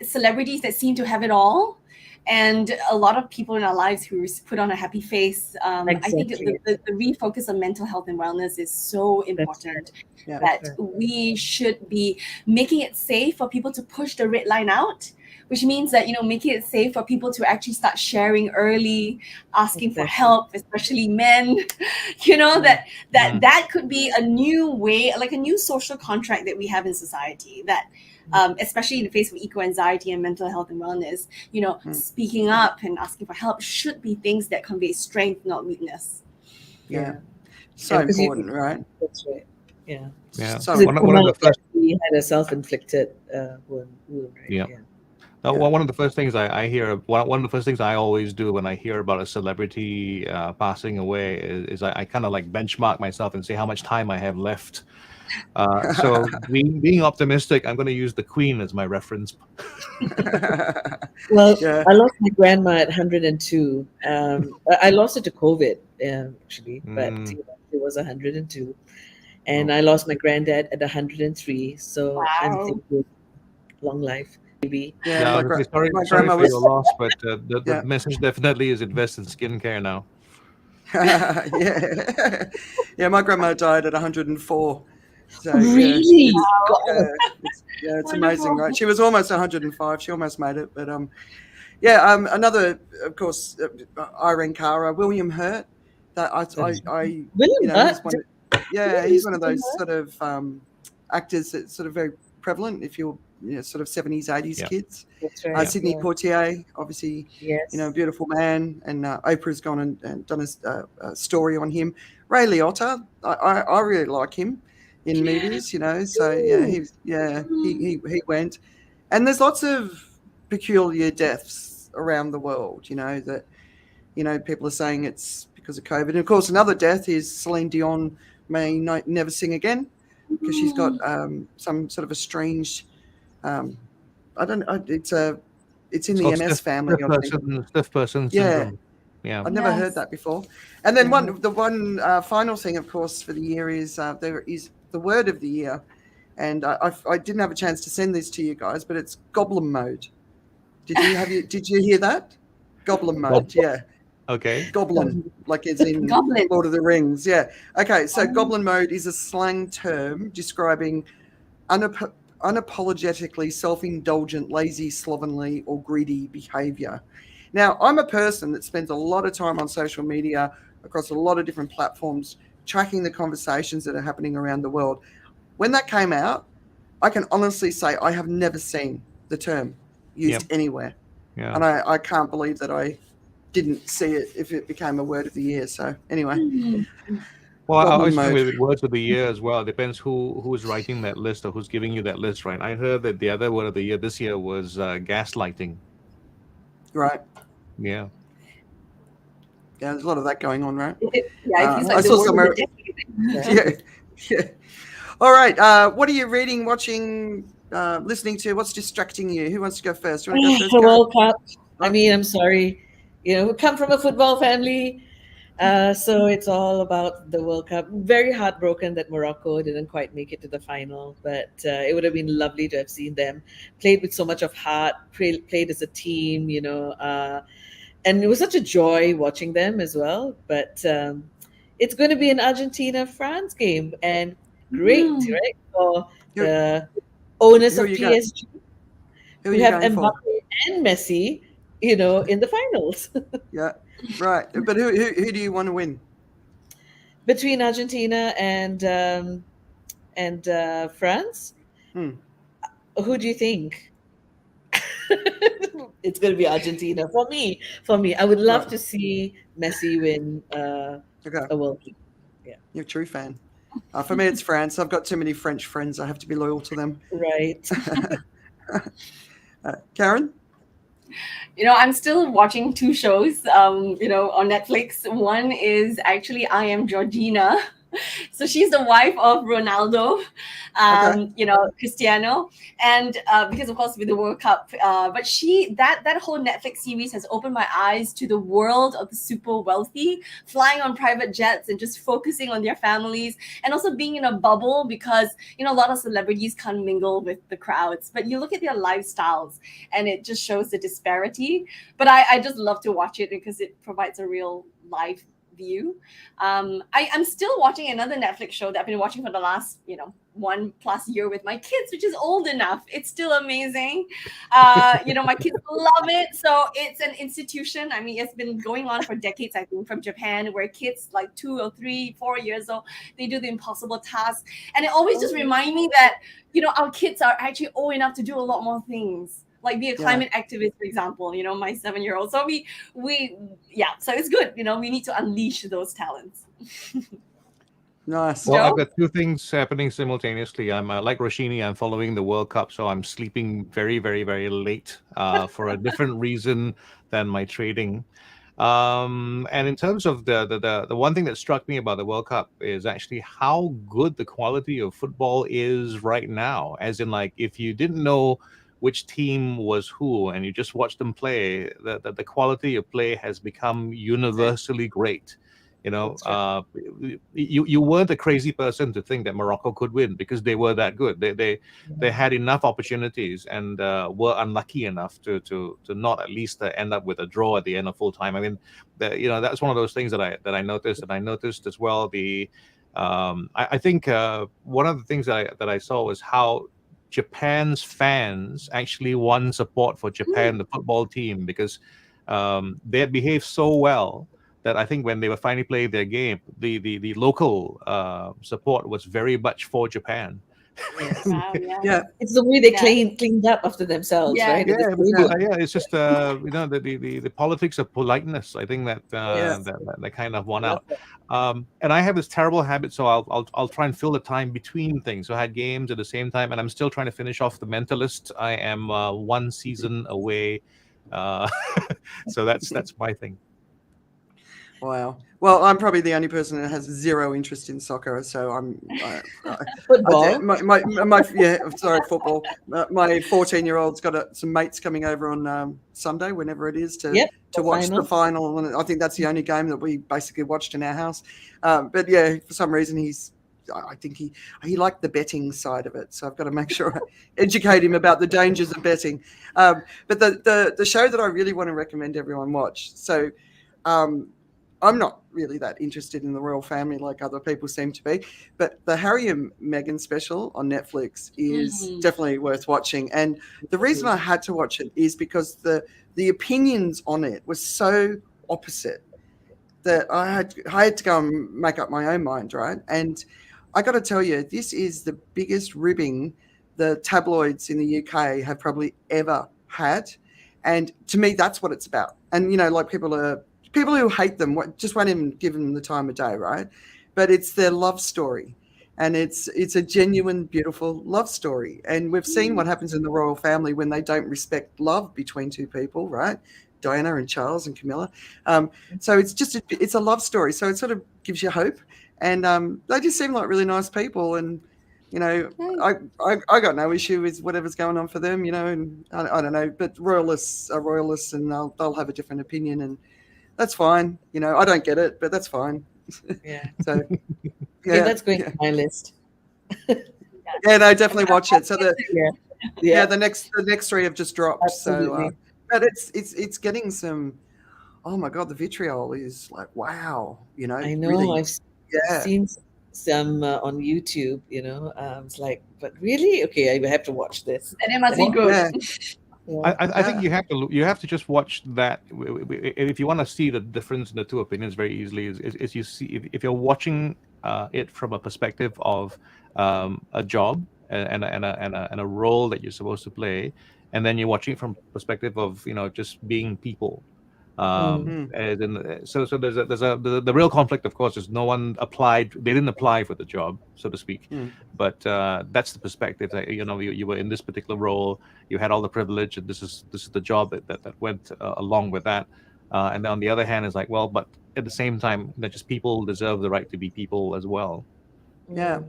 celebrities that seem to have it all, and a lot of people in our lives who put on a happy face. Exactly. I think the refocus on mental health and wellness is so important that we should be making it safe for people to push the red line out. which means that, making it safe for people to actually start sharing early, asking for help, especially men, that could be a new way, like a new social contract that we have in society that, especially in the face of eco-anxiety and mental health and wellness, speaking up and asking for help should be things that convey strength, not weakness. Yeah. So important, right? That's right. Yeah. Yeah. So One of the first. He had a self-inflicted wound, right? Yeah. One of the first things I hear, one of the first things I always do when I hear about a celebrity passing away is I kind of like benchmark myself and say how much time I have left. So being optimistic, I'm going to use the Queen as my reference. Well, I lost my grandma at 102. I lost it to COVID, actually, but it was 102. And I lost my granddad at 103. So I'm thinking long life, maybe. Yeah, sorry for your loss, but the message definitely is invest in skincare now. Yeah, my grandma died at 104. So really? it's amazing, right? She was almost 105. She almost made it, but another, of course, Irene Cara, William Hurt. That he's one of those sort of actors that's sort of very prevalent if you're sort of 70s, 80s kids. That's right. Sidney Poitier, obviously, beautiful man, and Oprah's gone and done a story on him. Ray Liotta, I really like him in movies, so he went, and there's lots of peculiar deaths around the world, that people are saying it's because of COVID. And of course, another death is Celine Dion may never sing again because she's got some sort of a strange, it's in the MS family. Stiff person syndrome. Yeah, I've never heard that before. And then the one final thing, of course, for the year is there is the word of the year, and I didn't have a chance to send this to you guys, but it's goblin mode. Did you hear that? Goblin mode, yeah. Okay. Goblin, like it's in Lord of the Rings, yeah. Okay, so goblin mode is a slang term describing unapologetically self-indulgent, lazy, slovenly, or greedy behavior. Now, I'm a person that spends a lot of time on social media across a lot of different platforms, tracking the conversations that are happening around the world. When that came out, I can honestly say I have never seen the term used anywhere. Yeah. And I can't believe that I didn't see it if it became a word of the year. So anyway. Well, I always think with words of the year as well. It depends who's writing that list or who's giving you that list, right? I heard that the other word of the year this year was gaslighting. Right. Yeah. Yeah, there's a lot of that going on, right? I saw somewhere. Yeah. All right. What are you reading, watching, listening to? What's distracting you? Who wants to go first? You want to go first? The World Cup. I mean, I'm sorry. We come from a football family. So it's all about the World Cup. Very heartbroken that Morocco didn't quite make it to the final, but it would have been lovely to have seen them played with so much of heart, played as a team, and it was such a joy watching them as well. But it's going to be an Argentina-France game, and great, right? For the owners of PSG. We have Mbappe and Messi, in the finals. Yeah. Right, but who do you want to win? Between Argentina and France? Who do you think? It's going to be Argentina for me. I would love to see Messi win a World Cup. Yeah, you're a true fan. For me, it's France. I've got too many French friends. I have to be loyal to them. Right. Karen? I'm still watching two shows, on Netflix. One is actually I Am Georgina. So she's the wife of Ronaldo, Cristiano. And because, of course, with the World Cup. But that whole Netflix series has opened my eyes to the world of the super wealthy, flying on private jets and just focusing on their families, and also being in a bubble because, a lot of celebrities can't mingle with the crowds. But you look at their lifestyles and it just shows the disparity. But I just love to watch it because it provides a real life view. I'm still watching another Netflix show that I've been watching for the last, 1+ year with my kids, which is old enough. It's still amazing. My kids love it. So it's an institution. I mean, it's been going on for decades, I think, from Japan, where kids like 2 or 3, 4 years old, they do the impossible task. And it always just reminds me that, our kids are actually old enough to do a lot more things. Like be a climate activist, for example, my 7-year-old. So so it's good. We need to unleash those talents. Nice. Well, Joe? I've got two things happening simultaneously. I'm like Roshini, I'm following the World Cup, so I'm sleeping very, very, very late for a different reason than my trading. And in terms of the one thing that struck me about the World Cup is actually how good the quality of football is right now. As in, like, if you didn't know which team was who and you just watched them play, the quality of play has become universally great. You weren't a crazy person to think that Morocco could win because they were that good. They had enough opportunities and were unlucky enough to not at least end up with a draw at the end of full time. I mean, that's one of those things that I noticed, and I noticed as well I think one of the things that I saw was how Japan's fans actually won support for Japan, the football team, because they had behaved so well that I think when they were finally playing their game, the local support was very much for Japan. Yes. Wow, Yeah. It's the way they Yeah. cleaned up after themselves, Yeah. right? Yeah, It's it was, really- Yeah, it's just the politics of politeness. I think that Yes. that kind of won Love out. And I have this terrible habit, so I'll try and fill the time between things. So I had games at the same time, and I'm still trying to finish off The Mentalist. I am one season away, so that's my thing. wow. Well, I'm probably the only person that has zero interest in soccer, so football. football. My 14-year-old's got some mates coming over on Sunday, whenever it is, to watch the final, and I think that's the only game that we basically watched in our house. But yeah, for some reason I think he liked the betting side of it, so I've got to make sure I educate him about the dangers of betting. But the show that I really want to recommend everyone watch. So. I'm not really that interested in the royal family like other people seem to be, but the Harry and Meghan special on Netflix is definitely worth watching. And the reason I had to watch it is because the opinions on it were so opposite that I had to go and make up my own mind, right? And I got to tell you, this is the biggest ribbing the tabloids in the UK have probably ever had. And to me, that's what it's about. And, like people who hate them just won't even give them the time of day, right? But it's their love story, and it's a genuine, beautiful love story. And we've seen what happens in the royal family when they don't respect love between two people, right? Diana and Charles and Camilla. So it's a love story. So it sort of gives you hope, and they just seem like really nice people. And I got no issue with whatever's going on for them, and I don't know. But royalists are royalists, and they'll have a different opinion, and that's fine. I don't get it, but that's fine. Yeah. So, Yeah, that's going to my list. Yeah, no, definitely watch it. So Yeah. the next 3 have just dropped. Absolutely. So, but it's getting some. Oh my God, the vitriol is like, wow. I know. Really, I've seen some on YouTube. It's like, but really, okay, I have to watch this. And it must be good. Yeah. I think you have to just watch that if you want to see the difference in the two opinions very easily. Is you see if you're watching it from a perspective of a job and a role that you're supposed to play, and then you're watching it from perspective of just being people. So there's the real conflict, of course, is no one applied. They didn't apply for the job, so to speak. But that's the perspective that you were in this particular role. You had all the privilege, and this is the job that went along with that. And then on the other hand, it's like, well, but at the same time, just people deserve the right to be people as well. Yeah.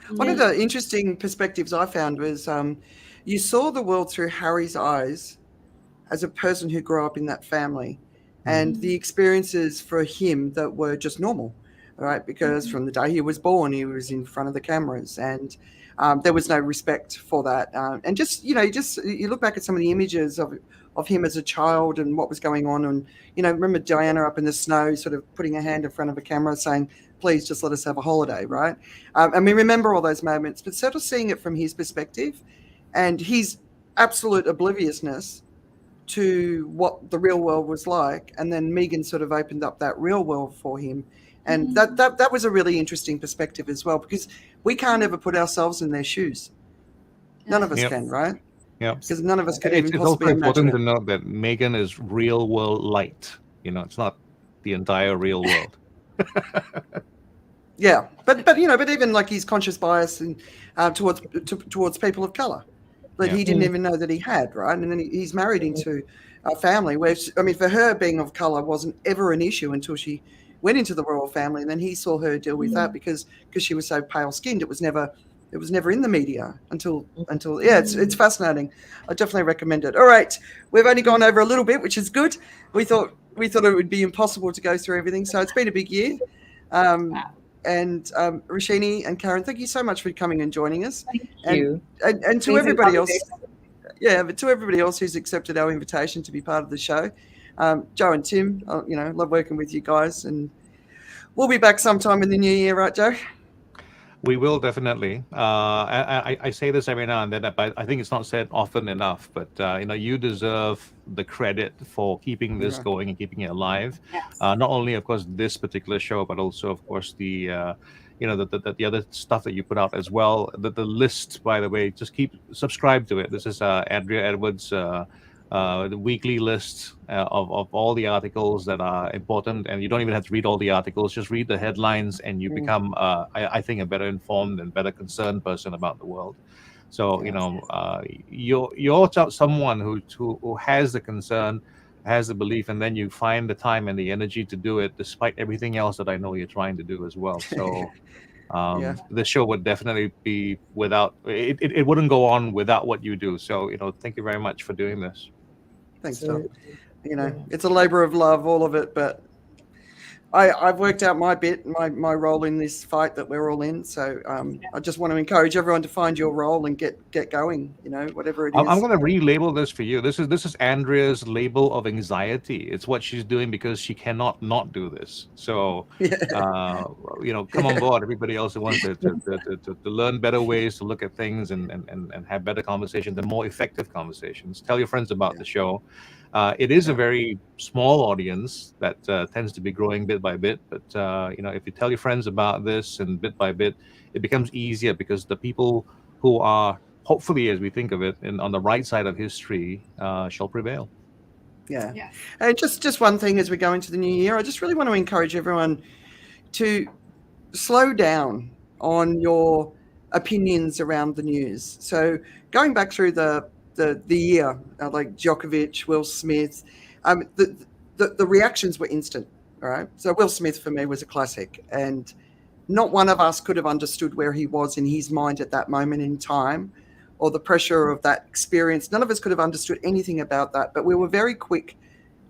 One of the interesting perspectives I found was you saw the world through Harry's eyes as a person who grew up in that family, and the experiences for him that were just normal. right? Because from the day he was born, he was in front of the cameras, and there was no respect for that. And just you look back at some of the images of him as a child and what was going on, and remember Diana up in the snow, sort of putting a hand in front of a camera, saying, "Please, just let us have a holiday," right? And we remember all those moments, but sort of seeing it from his perspective, and his absolute obliviousness to what the real world was like, and then Megan sort of opened up that real world for him, and that was a really interesting perspective as well, because we can't ever put ourselves in their shoes. None of us can, right? Yeah, because none of us could it's even also possibly imagine important to it. note that Megan is real world light. It's not the entire real world. Yeah, but even like his conscious bias and towards people of color that he didn't even know that he had, right? And then he's married into a family where, for her, being of color wasn't ever an issue until she went into the royal family, and then he saw her deal with that because she was so pale skinned. It was never in the media until it's fascinating. I definitely recommend it. All right, we've only gone over a little bit, which is good. We thought it would be impossible to go through everything, so it's been a big year. And Roshini and Karen, thank you so much for coming and joining us. Thank you. And to everybody else, but to everybody else who's accepted our invitation to be part of the show, Joe and Tim, love working with you guys, and we'll be back sometime in the new year, right, Joe? We will definitely. I say this every now and then, but I think it's not said often enough. But you deserve the credit for keeping this going and keeping it alive. Yes. Not only, of course, this particular show, but also, of course, the other stuff that you put out as well. The list, by the way, just subscribe to it. This is Andrea Edwards' the weekly list of all the articles that are important, and you don't even have to read all the articles. Just read the headlines, and you become, I think, a better informed and better concerned person about the world. So you're someone who has the concern, has the belief, and then you find the time and the energy to do it, despite everything else that I know you're trying to do as well. So. This show would definitely be without it. It wouldn't go on without what you do. So thank you very much for doing this. Thanks, Tom. It's a labor of love, all of it, but I've worked out my bit, my role in this fight that we're all in. So I just want to encourage everyone to find your role and get going. Whatever it is. I'm going to relabel this for you. This is Andrea's label of anxiety. It's what she's doing because she cannot not do this. So come on board, everybody else who wants to learn better ways to look at things and have better conversations and more effective conversations. Tell your friends about the show. It is a very small audience that tends to be growing bit by bit. But, if you tell your friends about this and bit by bit, it becomes easier because the people who are, hopefully, as we think of it, on the right side of history shall prevail. Yeah. And just one thing as we go into the new year, I just really want to encourage everyone to slow down on your opinions around the news. So going back through the year, like Djokovic, Will Smith, the reactions were instant, right? So Will Smith for me was a classic, and not one of us could have understood where he was in his mind at that moment in time, or the pressure of that experience. None of us could have understood anything about that, but we were very quick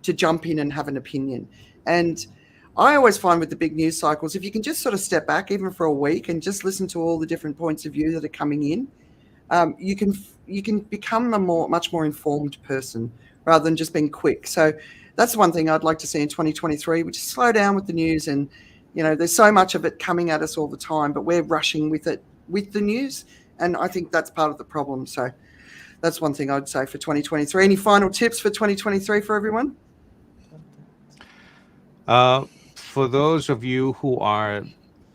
to jump in and have an opinion. And I always find with the big news cycles, if you can just sort of step back even for a week and just listen to all the different points of view that are coming in, you can become a much more informed person rather than just being quick. So that's one thing I'd like to see in 2023, which is slow down with the news. And there's so much of it coming at us all the time, but we're rushing with the news, and I think that's part of the problem. So that's one thing I'd say for 2023. Any final tips for 2023 for everyone? For those of you who are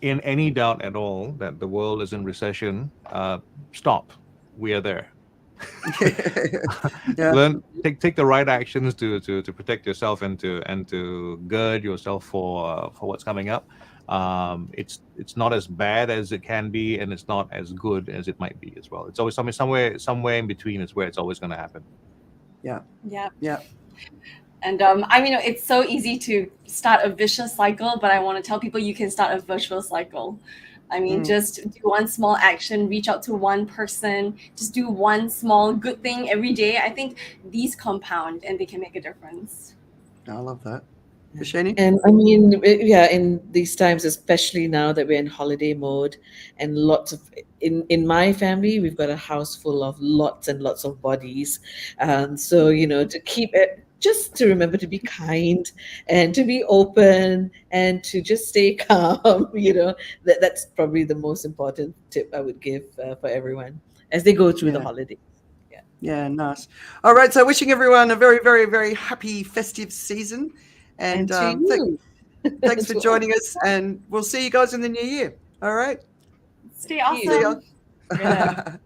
in any doubt at all that the world is in recession, stop. We are there. Take the right actions to protect yourself and to gird yourself for what's coming up. It's not as bad as it can be, and it's not as good as it might be as well. It's always somewhere in between is where it's always going to happen. Yeah. And it's so easy to start a vicious cycle, but I want to tell people you can start a virtuous cycle. Just do one small action, reach out to one person, just do one small good thing every day. I think these compound and they can make a difference. I love that. Roshini? And I mean, yeah, in these times, especially now that we're in holiday mode, and lots of in my family, we've got a house full of lots and lots of bodies. So to keep it, just to remember to be kind and to be open and to just stay calm. That's probably the most important tip I would give for everyone as they go through the Yeah. holiday. Yeah, nice. All right, so wishing everyone a very, very, very happy festive season. And And to you, thanks for to all. joining us. And we'll see you guys in the new year. All right. Stay Thank you. See awesome. ya. Yeah.